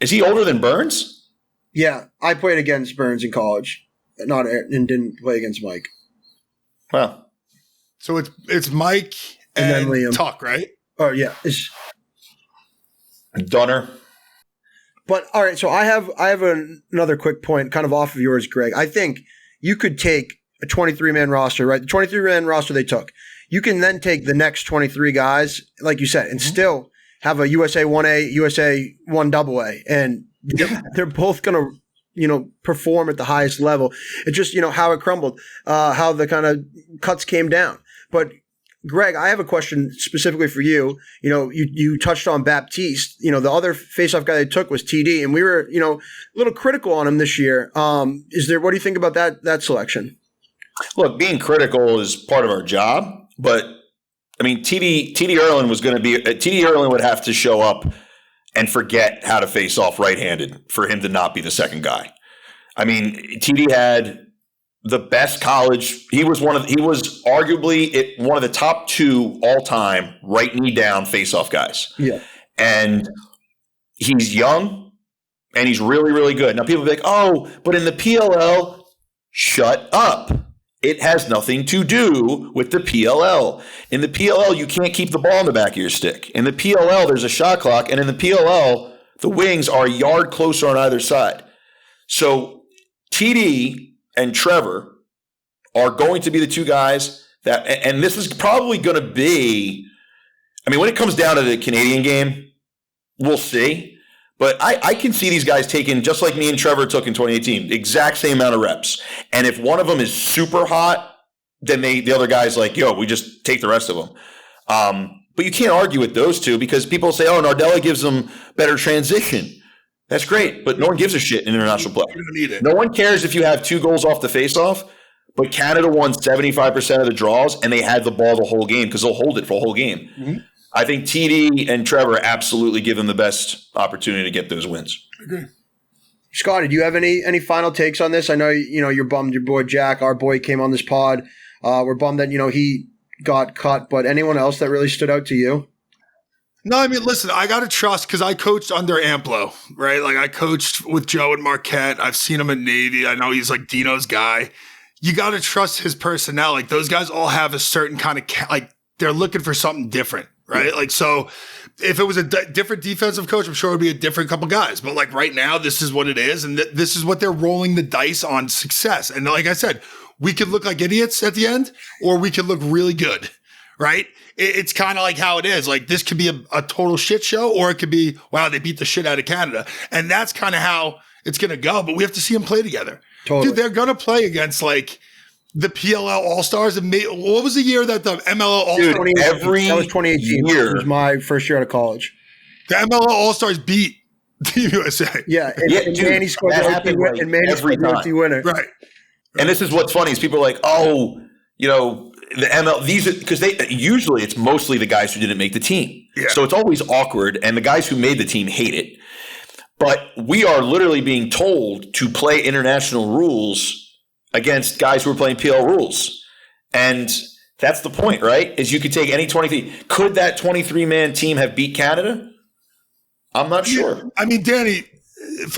Is he older than Burns? Yeah, I played against Burns in college, and didn't play against Mike. Wow. So it's Mike and then Liam. Tuck, right? Oh yeah, Dunner. But all right, so I have another quick point, kind of off of yours, Greg. I think you could take a 23-man roster, right? The 23-man roster they took. You can then take the next 23 guys, like you said, and still have a USA 1A, USA 1AA, and they're both going to, perform at the highest level. It's just, how it crumbled, how the kind of cuts came down. But Greg, I have a question specifically for you. You touched on Baptiste. The other faceoff guy they took was TD, and we were, a little critical on him this year. What do you think about that selection? Look, being critical is part of our job, but TD Erlin was going to be TD Erlin would have to show up and forget how to face off right-handed for him to not be the second guy. TD had the best college. He was arguably one of the top 2 all-time right knee down face-off guys. Yeah. And he's young and he's really, really good. Now people be like, oh, but in the PLL, shut up. It has nothing to do with the PLL. In the PLL, you can't keep the ball in the back of your stick. In the PLL, there's a shot clock, and in the PLL, the wings are a yard closer on either side. So TD and Trevor are going to be the two guys that, and this is probably going to be, I mean, when it comes down to the Canadian game, we'll see. But I can see these guys taking, just like me and Trevor took in 2018, the exact same amount of reps. And if one of them is super hot, then the other guy's like, yo, we just take the rest of them. But you can't argue with those two because people say, oh, Nardella gives them better transition. That's great, but no one gives a shit in international play. No one cares if you have 2 goals off the faceoff, but Canada won 75% of the draws, and they had the ball the whole game because they'll hold it for a whole game. Mm-hmm. I think TD and Trevor absolutely give them the best opportunity to get those wins. Okay. Scotty, do you have any final takes on this? I know you're bummed your boy Jack, our boy, came on this pod. We're bummed that he got cut, but anyone else that really stood out to you? No, I mean, listen, I got to trust because I coached under Amplo, right? Like I coached with Joe and Marquette. I've seen him in Navy. I know he's like Dino's guy. You got to trust his personnel. Like those guys all have a certain kind of they're looking for something different. Right. Like, so if it was a different defensive coach, I'm sure it would be a different couple guys. But like right now, this is what it is. And this is what they're rolling the dice on success. And like I said, we could look like idiots at the end or we could look really good. Right. It's kind of like how it is. Like this could be a total shit show or it could be, wow, they beat the shit out of Canada. And that's kind of how it's going to go. But we have to see them play together. Totally. Dude, they're going to play against like the PLL All-Stars. What was the year that the MLL All-Stars? That was 2018. It was my first year out of college. The MLL All-Stars beat Team USA. Yeah, and Manny scored the OT winner. Right. And this is what's funny is people are like, oh, the ML, because usually it's mostly the guys who didn't make the team. Yeah. So it's always awkward, and the guys who made the team hate it. But we are literally being told to play international rules against guys who are playing PLL rules. And that's the point, right? Is you could take any 23. Could that 23-man team have beat Canada? I'm not sure. I mean, Danny,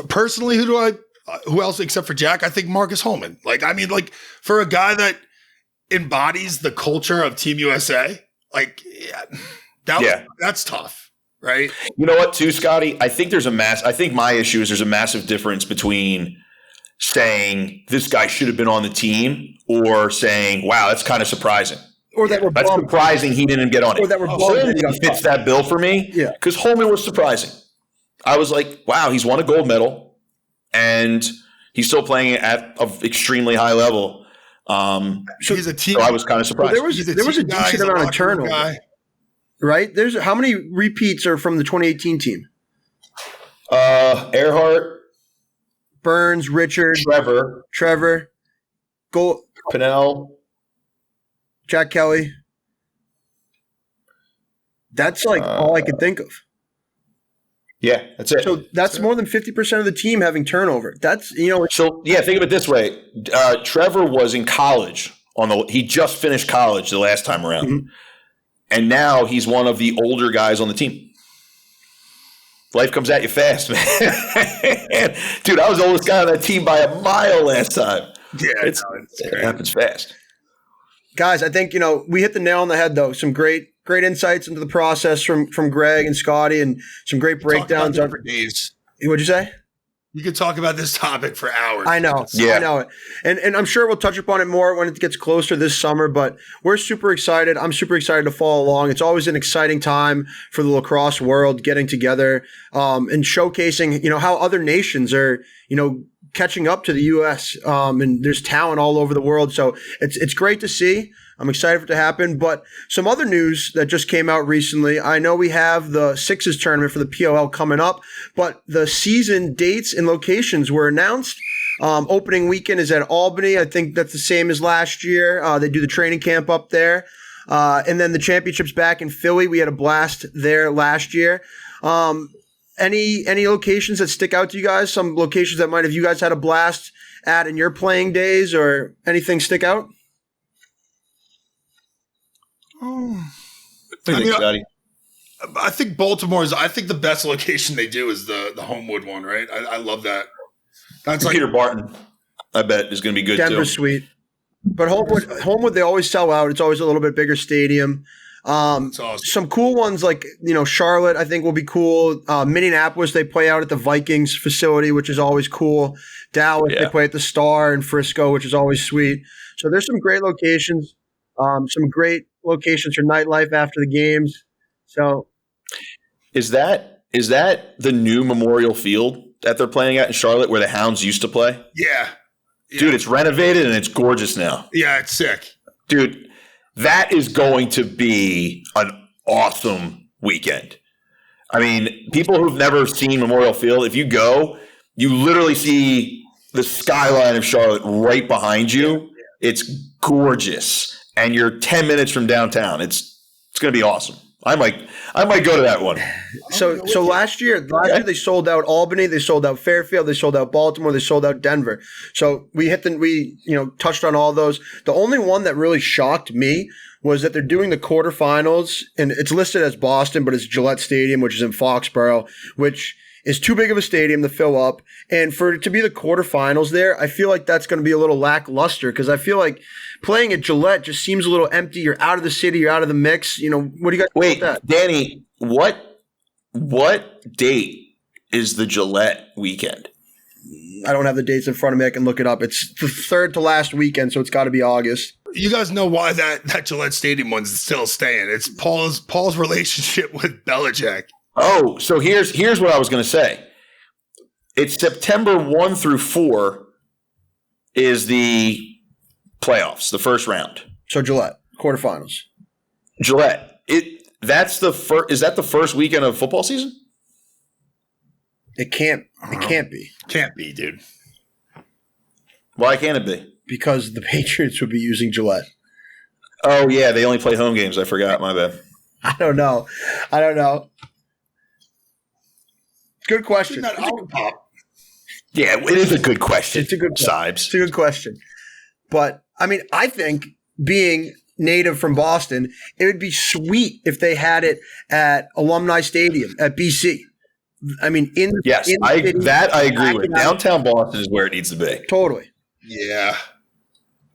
personally, who else except for Jack? I think Marcus Holman. Like, I mean, like for a guy that embodies the culture of Team USA, like that's tough, right? You know what, too, Scotty? I think I think my issue is there's a massive difference between saying this guy should have been on the team or saying, wow, that's kind of surprising. Or that that's surprising he didn't get on it. Or that Holman fits that bill for me. Yeah. Because Holman was surprising. I was like, wow, he's won a gold medal and he's still playing at an extremely high level. So he's a team. So I was kind of surprised. Well, there was a decent amount of turnover. Right? How many repeats are from the 2018 team? Earhart. Burns, Richard, Trevor, Pinnell, Jack Kelly. That's like all I could think of. Yeah, that's it. So that's more than 50% of the team having turnover. That's So yeah, think of it this way: Trevor was in college he just finished college the last time around, mm-hmm. and now he's one of the older guys on the team. Life comes at you fast, man. Dude, I was the oldest guy on that team by a mile last time. Yeah, it happens fast. Guys, I think, we hit the nail on the head, though. Some great insights into the process from Greg and Scotty and some great breakdowns. For days. What'd you say? You could talk about this topic for hours. I know. Yeah. I know it. And I'm sure we'll touch upon it more when it gets closer this summer, but we're super excited. I'm super excited to follow along. It's always an exciting time for the lacrosse world getting together and showcasing, how other nations are, catching up to the U.S. And there's talent all over the world. So it's great to see. I'm excited for it to happen. But some other news that just came out recently, I know we have the Sixes tournament for the PLL coming up, but the season dates and locations were announced. Opening weekend is at Albany. I think that's the same as last year. They do the training camp up there. And then the championship's back in Philly. We had a blast there last year. Any locations that stick out to you guys? Some locations that might have you guys had a blast at in your playing days or anything stick out? I think Baltimore I think the best location they do is the Homewood one, right? I love that. That's Peter Barton, I bet, is going to be good Denver's too. Sweet. But Homewood, they always sell out. It's always a little bit bigger stadium. That's awesome. Some cool ones like, Charlotte, I think will be cool. Minneapolis, they play out at the Vikings facility, which is always cool. Dallas, they play at the Star, and Frisco, which is always sweet. So there's some great locations, for nightlife after the games. So is that the new Memorial Field that they're playing at in Charlotte where the Hounds used to play? Yeah. Dude, it's renovated and it's gorgeous now. Yeah, it's sick. Dude, that is going to be an awesome weekend. I mean, people who've never seen Memorial Field, if you go, you literally see the skyline of Charlotte right behind you. It's gorgeous. And you're 10 minutes from downtown. It's going to be awesome. I might go to that one. So last year they sold out Albany, they sold out Fairfield, they sold out Baltimore, they sold out Denver. So we touched on all those. The only one that really shocked me was that they're doing the quarterfinals, and it's listed as Boston, but it's Gillette Stadium, which is in Foxborough, which is too big of a stadium to fill up. And for it to be the quarterfinals there, I feel like that's going to be a little lackluster because I feel like playing at Gillette just seems a little empty. You're out of the city. You're out of the mix. What do you guys think about that? Danny, what date is the Gillette weekend? I don't have the dates in front of me. I can look it up. It's the third to last weekend, so it's got to be August. You guys know why that Gillette Stadium one's still staying. It's Paul's relationship with Belichick. Oh, so here's what I was going to say. It's September 1 through 4 is the playoffs, the first round. So Gillette, quarterfinals. Gillette. Is that the first weekend of football season? It can't be. Can't be, dude. Why can't it be? Because the Patriots would be using Gillette. Oh, yeah, they only play home games. I forgot. My bad. I don't know. Good question. Yeah, it is a good question. It's a good Sibes. It's a good question. But, I think being native from Boston, it would be sweet if they had it at Alumni Stadium at BC. I agree with. Downtown Boston is where it needs to be. Totally. Yeah.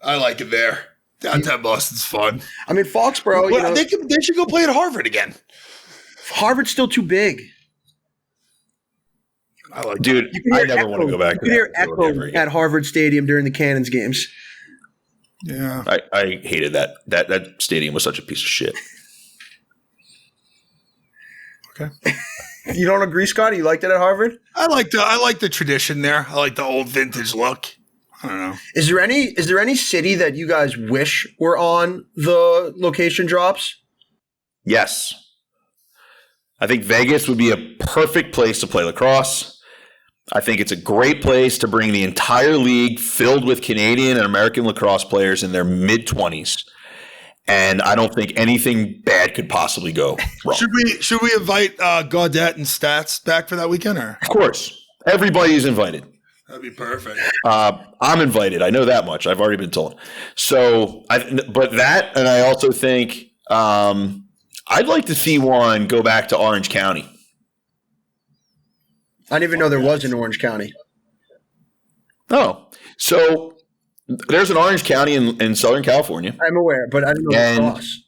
I like it there. Downtown Boston's fun. Foxborough, they should go play at Harvard again. Harvard's still too big. Dude, I never want to go back. You can hear echo at Harvard Stadium during the Cannons games. Yeah, I hated that. That stadium was such a piece of shit. Okay, you don't agree, Scotty? You liked it at Harvard? I like the tradition there. I like the old vintage look. I don't know. Is there any city that you guys wish were on the location drops? Yes, I think Vegas would be a perfect place to play lacrosse. I think it's a great place to bring the entire league filled with Canadian and American lacrosse players in their mid-20s. And I don't think anything bad could possibly go wrong. Should we invite Gaudette and Stats back for that weekend? Or? Of course. Everybody's invited. That'd be perfect. I'm invited. I know that much. I've already been told. So, and I also think I'd like to see one go back to Orange County. I didn't even know there was an Orange County. Oh, so there's an Orange County in Southern California. I'm aware, but I didn't know Lacrosse.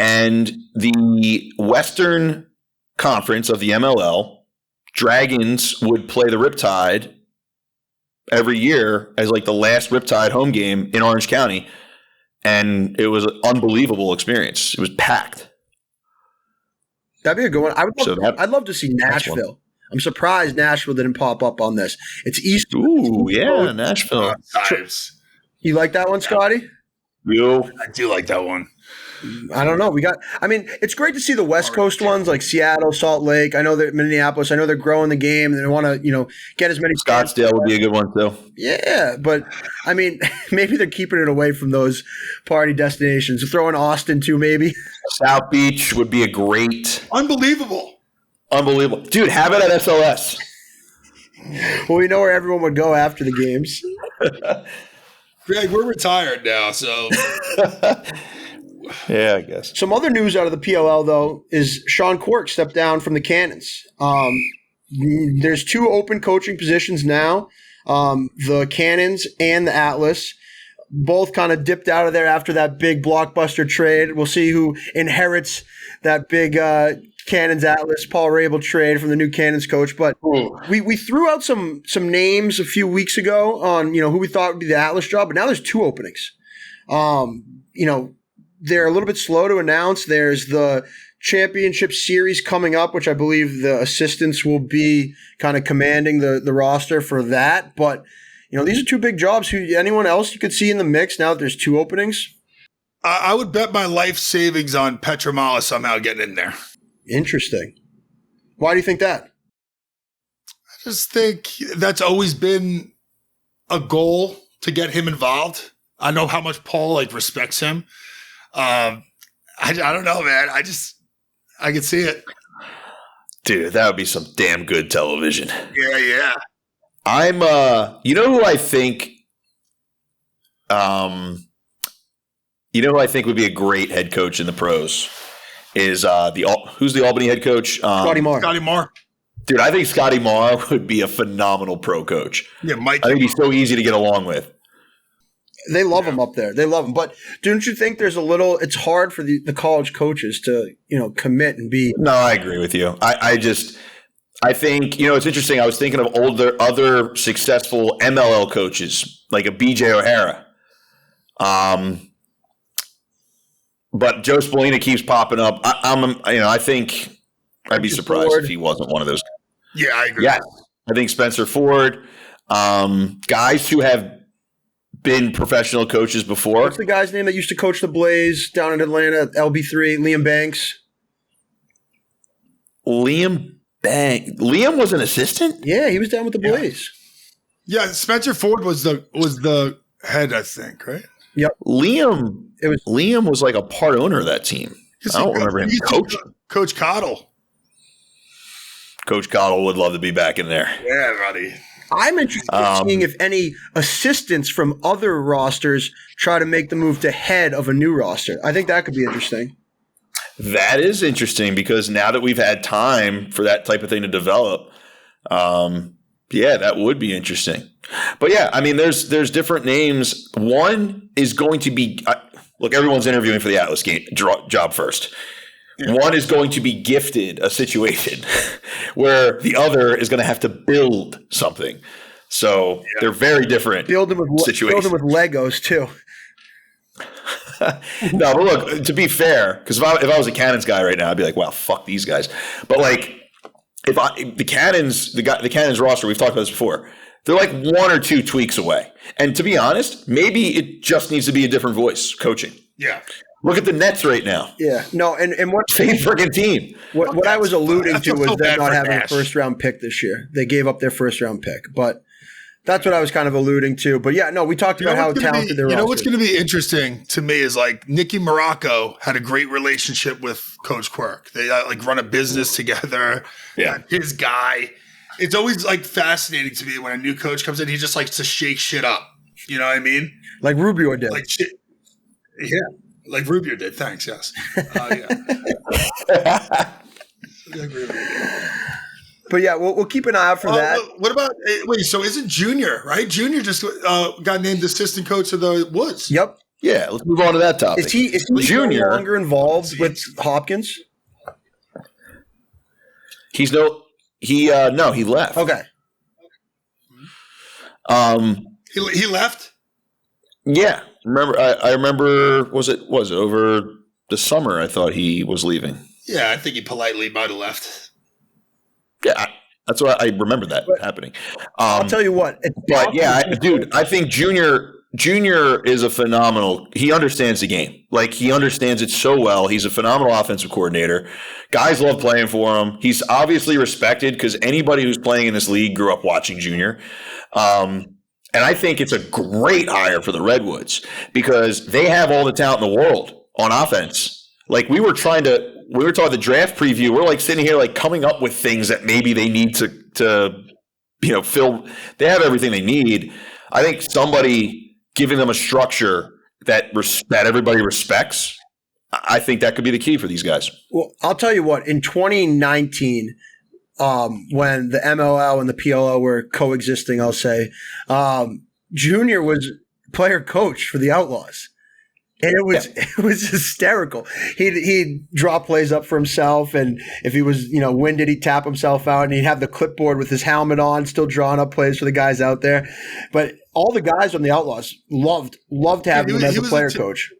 And the Western Conference of the MLL, Dragons would play the Riptide every year as like the last Riptide home game in Orange County. And it was an unbelievable experience. It was packed. That'd be a good one. I'd love to see Nashville. I'm surprised Nashville didn't pop up on this. It's East. Ooh, yeah, Nashville. You like that one, Scotty? I do like that one. I don't know. It's great to see the West Coast ones like Seattle, Salt Lake. I know that Minneapolis. I know they're growing the game. And they want to, get as many. Scottsdale would be a good one too. Yeah, but maybe they're keeping it away from those party destinations. Throw in Austin too, maybe. South Beach would be a great. Unbelievable. Dude, have it at SLS. Well, we know where everyone would go after the games. Greg, we're retired now, so. Yeah, I guess. Some other news out of the PLL, though, is Sean Quirk stepped down from the Cannons. There's 2 open coaching positions now, the Cannons and the Atlas. both kind of dipped out of there after that big blockbuster trade. We'll see who inherits that big Cannons Atlas Paul Rabel trade from the new Cannons coach. But we threw out some names a few weeks ago on who we thought would be the Atlas job, but now there's 2 openings. They're a little bit slow to announce. There's the championship series coming up, which I believe the assistants will be kind of commanding the roster for that. But these are 2 big jobs. Anyone else you could see in the mix now that there's 2 openings? I would bet my life savings on Petramala somehow getting in there. Interesting. Why do you think that? I just think that's always been a goal to get him involved. I know how much Paul respects him. I don't know, man. I can see it. Dude, that would be some damn good television. Yeah. I'm who I think would be a great head coach in the pros is who's the Albany head coach? Scotty Marr. Scotty Marr. Dude, I think Scotty Marr would be a phenomenal pro coach. Yeah, Mike. I think he's so easy to get along with. They love him up there. They love him. But don't you think it's hard for the college coaches to, commit and be. No, I agree with you. I think, it's interesting. I was thinking of other successful MLL coaches, like a BJ O'Hara. But Joe Spallina keeps popping up. I think I'd be surprised if he wasn't one of those. Yeah, I agree. Yeah, I think Spencer Ford, guys who have been professional coaches before. What's the guy's name that used to coach the Blaze down in Atlanta, LB3, Liam Banks? Liam was an assistant? Yeah, he was down with the Blaze. Yeah, Spencer Ford was the head, I think, right? Yep. Liam was like a part owner of that team. I don't remember him coaching. Coach Cottle. Coach Cottle would love to be back in there. Yeah, buddy. I'm interested in seeing if any assistants from other rosters try to make the move to head of a new roster. I think that could be interesting. That is interesting because now that we've had time for that type of thing to develop, that would be interesting. But yeah, I mean, there's different names. One is going to be look, everyone's interviewing for the Atlas job first. Yeah. One is going to be gifted a situation where the other is going to have to build something. So they're very different situations. Build them with Legos too. No, but look, to be fair, because if I was a Cannons guy right now, I'd be like, well, fuck these guys. But the Cannons roster, we've talked about this before, they're like 1 or 2 tweaks away. And to be honest, maybe it just needs to be a different voice coaching. Yeah. Look at the Nets right now. Yeah. No, and what same freaking team. What I was alluding to was them not having a first-round pick this year. They gave up their first-round pick. But that's what I was kind of alluding to. But yeah, no, we talked about how talented their roster is. You know what's going to be interesting to me is Nicky Morocco had a great relationship with Coach Quirk. They run a business together. Yeah. His guy. It's always fascinating to me when a new coach comes in, he just likes to shake shit up. You know what I mean? Like Rubio did. Yeah. Like Rubio did. Thanks. Yes. But yeah, we'll keep an eye out for that. What about so isn't Junior, right? Junior just got named assistant coach of the Woods. Yep. Yeah, let's move on to that topic. Is he Junior no longer involved with Hopkins? He left. Okay. He left? Yeah. I remember was it over the summer I thought he was leaving. Yeah, I think he politely might have left. Yeah, that's what I remember that happening. I'll tell you what. But yeah, I think Junior is a phenomenal. He understands the game. He understands it so well. He's a phenomenal offensive coordinator. Guys love playing for him. He's obviously respected because anybody who's playing in this league grew up watching Junior. And I think it's a great hire for the Redwoods because they have all the talent in the world on offense. We were talking the draft preview. We're sitting here coming up with things that maybe they need to fill. They have everything they need. I think somebody giving them a structure that everybody respects, I think that could be the key for these guys. Well, I'll tell you what, in 2019, when the MLL and the PLL were coexisting, I'll say, Junior was player coach for the Outlaws. And it was hysterical. He'd draw plays up for himself, and if he was, winded, he'd tap himself out, and he'd have the clipboard with his helmet on, still drawing up plays for the guys out there. But all the guys on the Outlaws loved having him as a player coach.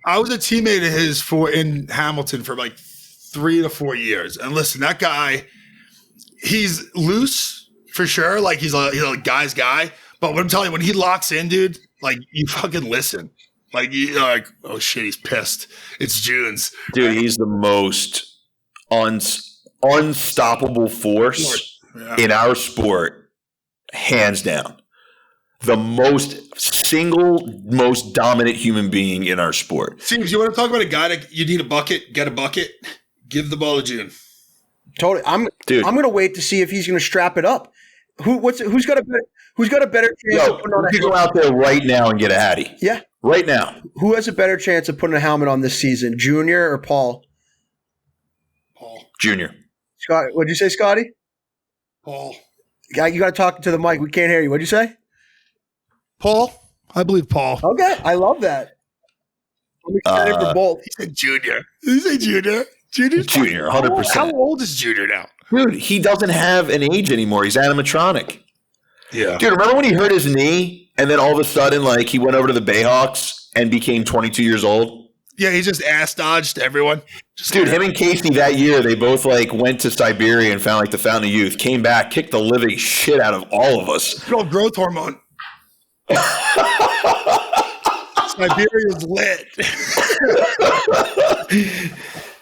I was a teammate of his in Hamilton for like 3 to 4 years. And listen, that guy, he's loose for sure. Like he's a guy's guy. But what I'm telling you, when he locks in, dude, like you fucking listen. Like you're like, oh shit, he's pissed. It's June's. Dude, he's the most unstoppable force in our sport, hands down. The most dominant human being in our sport. Seems you want to talk about a guy that you need a bucket, get a bucket, give the ball to June. Totally. I'm going to wait to see if he's going to strap it up. Who's got a better chance of putting on a helmet? You go out there right now and get a Hattie. Yeah. Right now. Who has a better chance of putting a helmet on this season, Junior or Paul? Paul. Junior. Scott, what'd you say, Scotty? Paul. Yeah, you got to talk to the mic. We can't hear you. What'd you say? Paul. I believe Paul. Okay. I love that. I'm excited for both. He said Junior. Did you say Junior? Junior, 100%. How old is Junior now? Dude, he doesn't have an age anymore. He's animatronic. Yeah. Dude, remember when he hurt his knee and then all of a sudden, like, he went over to the Bayhawks and became 22 years old? Yeah, he just ass dodged everyone. Dude, him and Casey that year, they both, like, went to Siberia and found, like, the Fountain of Youth, came back, kicked the living shit out of all of us. Good old growth hormone. Siberia's lit.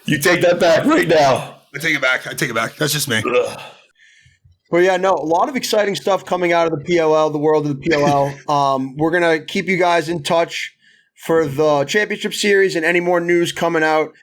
You take that back right now. I take it back. That's just me. Well, yeah, no, a lot of exciting stuff coming out of the PLL, the world of the PLL. We're going to keep you guys in touch for the championship series and any more news coming out.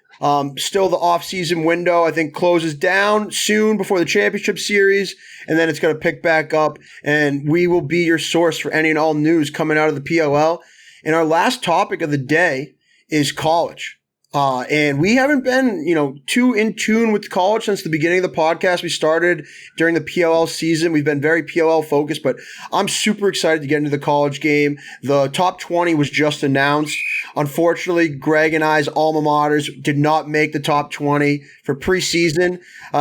Still the off-season window, I think, closes down soon before the championship series, and then it's going to pick back up, and we will be your source for any and all news coming out of the PLL. And our last topic of the day is college. And we haven't been, too in tune with college since the beginning of the podcast. We started during the PLL season. We've been very PLL focused, but I'm super excited to get into the college game. The top 20 was just announced. Unfortunately, Greg and I's alma maters did not make the top 20 for preseason.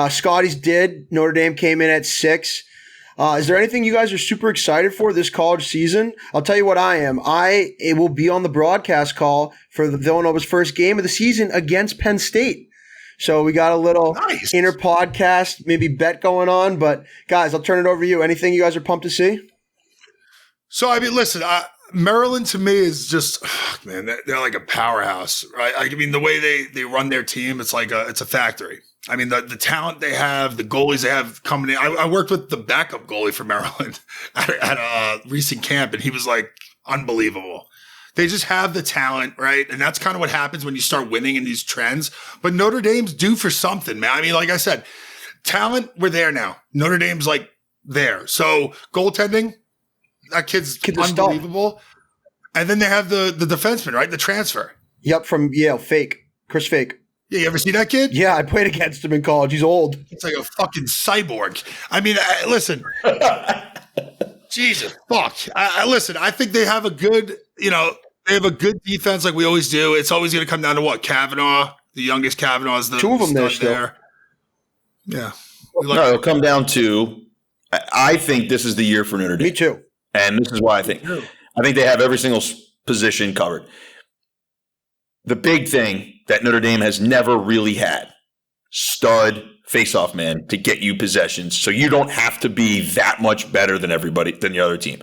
Scotty's did. Notre Dame came in at 6. Is there anything you guys are super excited for this college season? I'll tell you what I am. It will be on the broadcast call for the Villanova's first game of the season against Penn State. So we got a little inner podcast, maybe bet going on. But guys, I'll turn it over to you. Anything you guys are pumped to see? So, I mean, listen, Maryland to me is just, man, they're like a powerhouse, right? I mean, the way they run their team, it's like it's a factory. I mean, the talent they have, the goalies they have coming in. I worked with the backup goalie for Maryland at a recent camp, and he was like unbelievable. They just have the talent, right? And that's kind of what happens when you start winning in these trends. But Notre Dame's due for something, man. I mean, like I said, talent, we're there now. Notre Dame's like there. So goaltending, that kid's unbelievable. And then they have the defenseman, right? The transfer. Yep, from Yale, Chris Fake. Yeah, you ever see that kid? Yeah, I played against him in college. He's old. It's like a fucking cyborg. I mean, listen. Jesus, fuck. Listen, I think they have a good, they have a good defense like we always do. It's always going to come down to what? Kavanaugh, the youngest Kavanaugh is the 2 of them there still. Yeah. No, it'll come down to, I think this is the year for Notre Dame. Me too. And this is why I think they have every single position covered. The big thing that Notre Dame has never really had, stud face-off man to get you possessions, so you don't have to be that much better than the other team.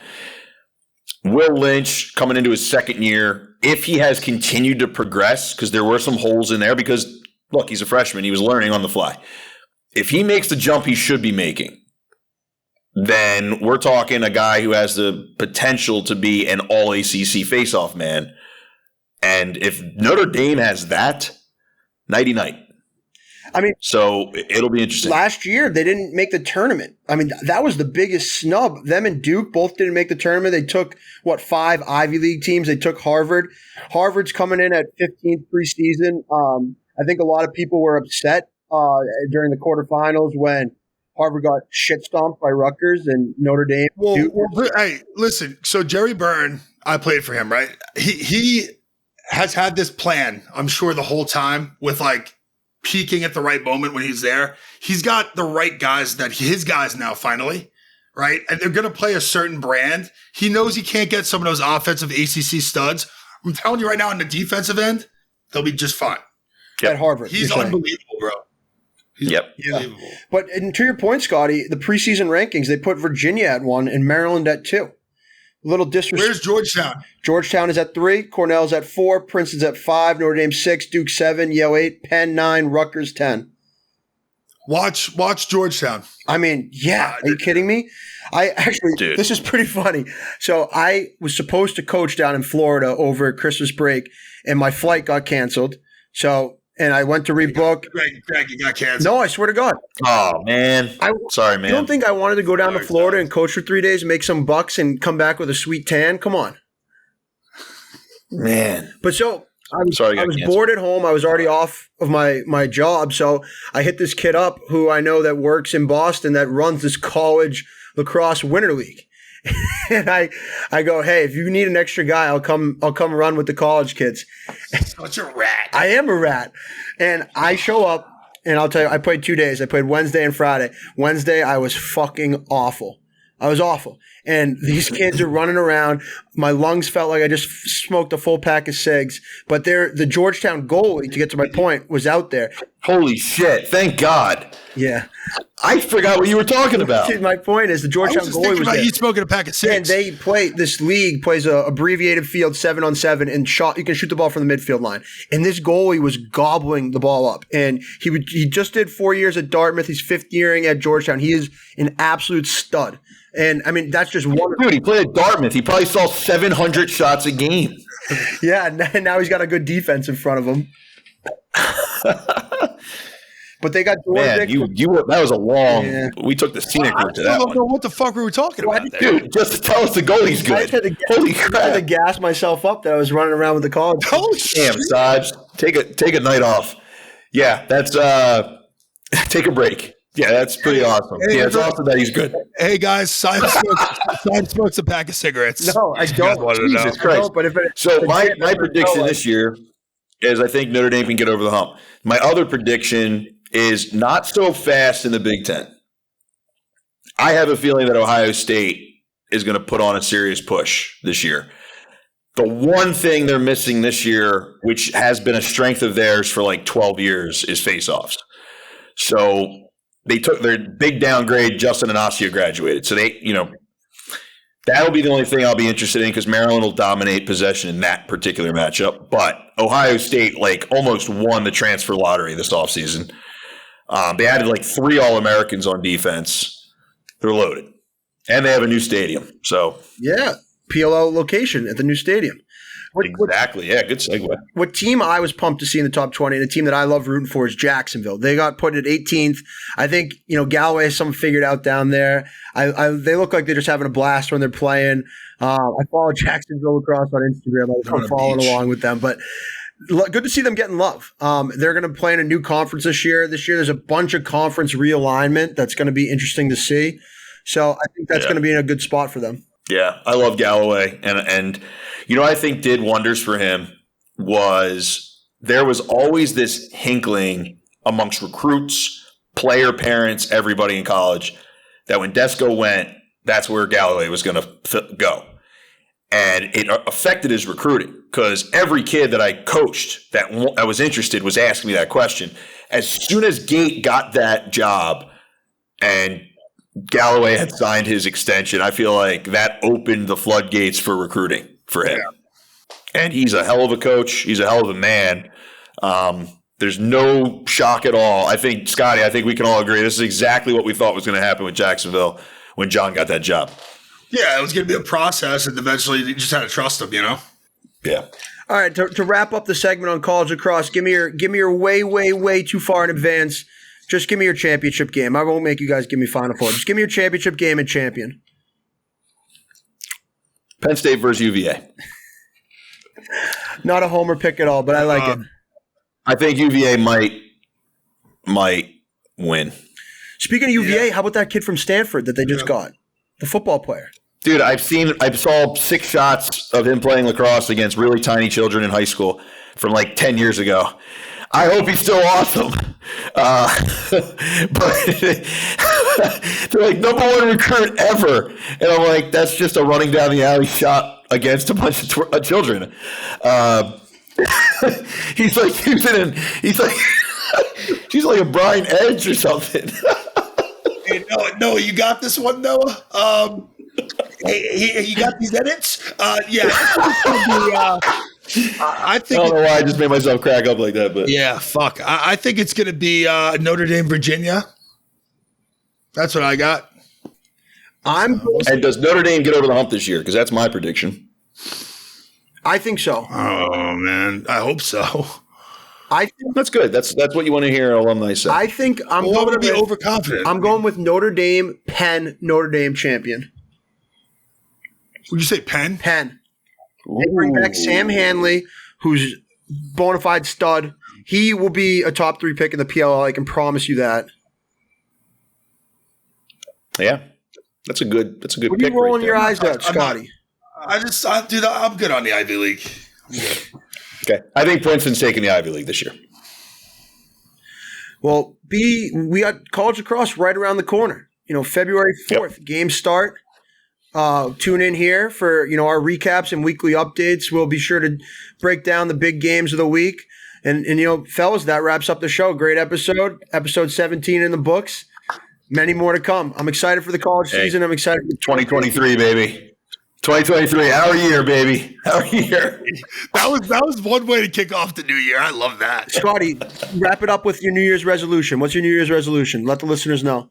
Will Lynch coming into his second year, if he has continued to progress, because there were some holes in there, because look, he's a freshman, he was learning on the fly. If he makes the jump he should be making, then we're talking a guy who has the potential to be an all-ACC face-off man. And if Notre Dame has that, nighty-night. I mean, so it'll be interesting. Last year, they didn't make the tournament. I mean, that was the biggest snub. Them and Duke both didn't make the tournament. They took, 5 Ivy League teams? They took Harvard. Harvard's coming in at 15th preseason. I think a lot of people were upset during the quarterfinals when Harvard got shit stomped by Rutgers and Notre Dame. Hey, listen. So Jerry Byrne, I played for him, right? He has had this plan, I'm sure, the whole time with like peaking at the right moment when he's there. He's got the right guys his guys now finally, right? And they're going to play a certain brand. He knows he can't get some of those offensive ACC studs. I'm telling you right now, on the defensive end, they'll be just fine. At Harvard. He's unbelievable, bro. He's unbelievable. Yeah. But and to your point, Scotty, the preseason rankings, they put Virginia at 1 and Maryland at 2. Little disrespect. Where's Georgetown? Georgetown is at 3. Cornell's at 4. Princeton's at 5. Notre Dame 6. Duke 7. Yale 8. Penn 9. Rutgers 10. Watch Georgetown. I mean, yeah. Are you kidding me? This is pretty funny. So I was supposed to coach down in Florida over Christmas break, and my flight got canceled. And I went to rebook. Greg, you got canceled. No, I swear to God. Oh, man. Sorry, man. You don't think I wanted to go down to Florida and coach for 3 days, make some bucks, and come back with a sweet tan? Come on. Man. But so I was bored at home. I was already off of my job. So I hit this kid up who I know that works in Boston that runs this college lacrosse winter league. And I go, hey, if you need an extra guy, I'll come run with the college kids. Such a rat. I am a rat. And I show up, and I'll tell you, I played 2 days. I played Wednesday and Friday. Wednesday, I was fucking awful. I was awful. And these kids are running around. My lungs felt like I just smoked a full pack of cigs. But the Georgetown goalie, to get to my point, was out there. Holy shit. Thank God. Yeah. I forgot what you were talking about. My point is the Georgetown goalie was there. You smoking a pack of cigs. And this league plays a abbreviated field 7-on-7 and you can shoot the ball from the midfield line. And this goalie was gobbling the ball up. And he just did 4 years at Dartmouth. He's 5th yearing at Georgetown. He is an absolute stud. And I mean, that's just one. Dude, he played at Dartmouth. He probably saw 700 shots a game. Yeah, and now he's got a good defense in front of him. But they got man, that was a long. Yeah. We took the scenic route to that. I don't know what the fuck we were talking about, dude. Just to tell us the goalie's good. Holy crap! I had to gas myself up that I was running around with the college. Holy damn, Saj, take a night off. Yeah, that's take a break. Yeah, that's pretty awesome. Hey, yeah, it's awesome that he's good. Hey guys, Simon smokes a pack of cigarettes. No, I don't. Jesus Christ! So my prediction this year is I think Notre Dame can get over the hump. My other prediction is not so fast in the Big Ten. I have a feeling that Ohio State is going to put on a serious push this year. The one thing they're missing this year, which has been a strength of theirs for like 12 years, is faceoffs. So they took their big downgrade. Justin Anasio graduated. So that'll be the only thing I'll be interested in because Maryland will dominate possession in that particular matchup. But Ohio State almost won the transfer lottery this offseason. They added 3 All-Americans on defense. They're loaded. And they have a new stadium. So yeah, PLL location at the new stadium. Exactly. Yeah, good segue. What team I was pumped to see in the top 20, and the team that I love rooting for is Jacksonville. They got put at 18th. I think, Galloway has something figured out down there. They look like they're just having a blast when they're playing. I follow Jacksonville Lacrosse on Instagram. I'm following along with them. But good to see them getting love. They're going to play in a new conference this year. This year there's a bunch of conference realignment that's going to be interesting to see. So I think that's going to be in a good spot for them. Yeah, I love Galloway. And I think did wonders for him was there was always this hinkling amongst recruits, player parents, everybody in college that when Desko went, that's where Galloway was going to go. And it affected his recruiting because every kid that I coached that was interested was asking me that question. As soon as Gate got that job and Galloway had signed his extension, I feel like that opened the floodgates for recruiting for him. Yeah. And he's a hell of a coach. He's a hell of a man. There's no shock at all. I think, Scotty, we can all agree this is exactly what we thought was going to happen with Jacksonville when John got that job. Yeah, it was going to be a process, and eventually you just had to trust him, Yeah. All right, to wrap up the segment on college lacrosse, give me your way, way, way too far in advance. Just give me your championship game. I won't make you guys give me Final Four. Just give me your championship game and champion. Penn State versus UVA. Not a homer pick at all, but I like it. I think UVA might win. Speaking of UVA, how about that kid from Stanford that they just got? The football player. Dude, I saw 6 shots of him playing lacrosse against really tiny children in high school from like 10 years ago. I hope he's still awesome. But they're like, number 1 recruit ever. And I'm like, that's just a running down the alley shot against a bunch of children. He's like, she's like a Brian Edge or something. Hey, Noah, you got this one, Noah? Hey, you got these edits? Yeah. I think. I don't know why I just made myself crack up like that, but yeah, fuck. I think it's going to be Notre Dame, Virginia. That's what I got. And does Notre Dame get over the hump this year? Because that's my prediction. I think so. Oh man, I hope so. I think that's good. That's what you want to hear an alumni say. I think I'm going to be overconfident. I'm going with Notre Dame, Penn, Notre Dame champion. Would you say Penn? Penn. They bring back Sam Hanley, who's bona fide stud. He will be a top 3 pick in the PLL. I can promise you that. Yeah, that's a good pick. What are you rolling your eyes at, Scotty? I'm good on the Ivy League. I'm good. Okay, I think Princeton's taking the Ivy League this year. Well, we got college lacrosse right around the corner. February 4th, Games start. Tune in here for our recaps and weekly updates. We'll be sure to break down the big games of the week. And fellas, that wraps up the show. Great episode 17 in the books. Many more to come. I'm excited for the college season. I'm excited for 2023, baby. 2023, our year, baby. Our year. That was one way to kick off the new year. I love that. Scotty, wrap it up with your New Year's resolution. What's your New Year's resolution? Let the listeners know.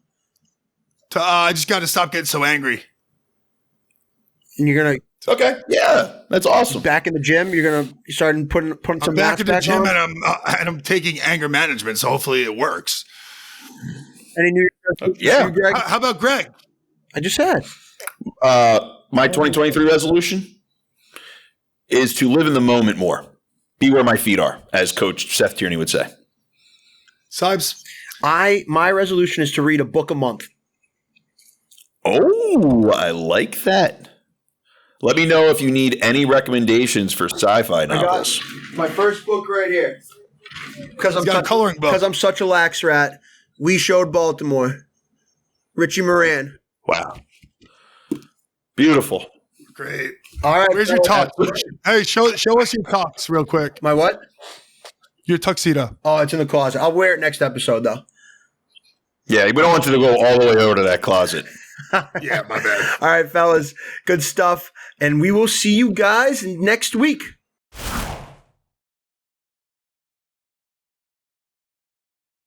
I just got to stop getting so angry. And you're gonna yeah, that's awesome. Back in the gym, you're gonna start putting some back in the gym, on? and I'm taking anger management, so hopefully it works. Any New Year's resolution, Greg? How about Greg? I just said. My 2023 resolution is to live in the moment more. Be where my feet are, as Coach Seth Tierney would say. Sibes? My resolution is to read a book a month. Oh, I like that. Let me know if you need any recommendations for sci-fi novels. I got my first book right here. Because I'm such a lax rat. We Showed Baltimore. Richie Moran. Wow. Beautiful. Great. All right. Where's your tux? Hey, show us your tux real quick. My what? Your tuxedo. Oh, it's in the closet. I'll wear it next episode, though. Yeah, we don't want you to go all the way over to that closet. Yeah, my bad. All right, fellas. Good stuff. And we will see you guys next week.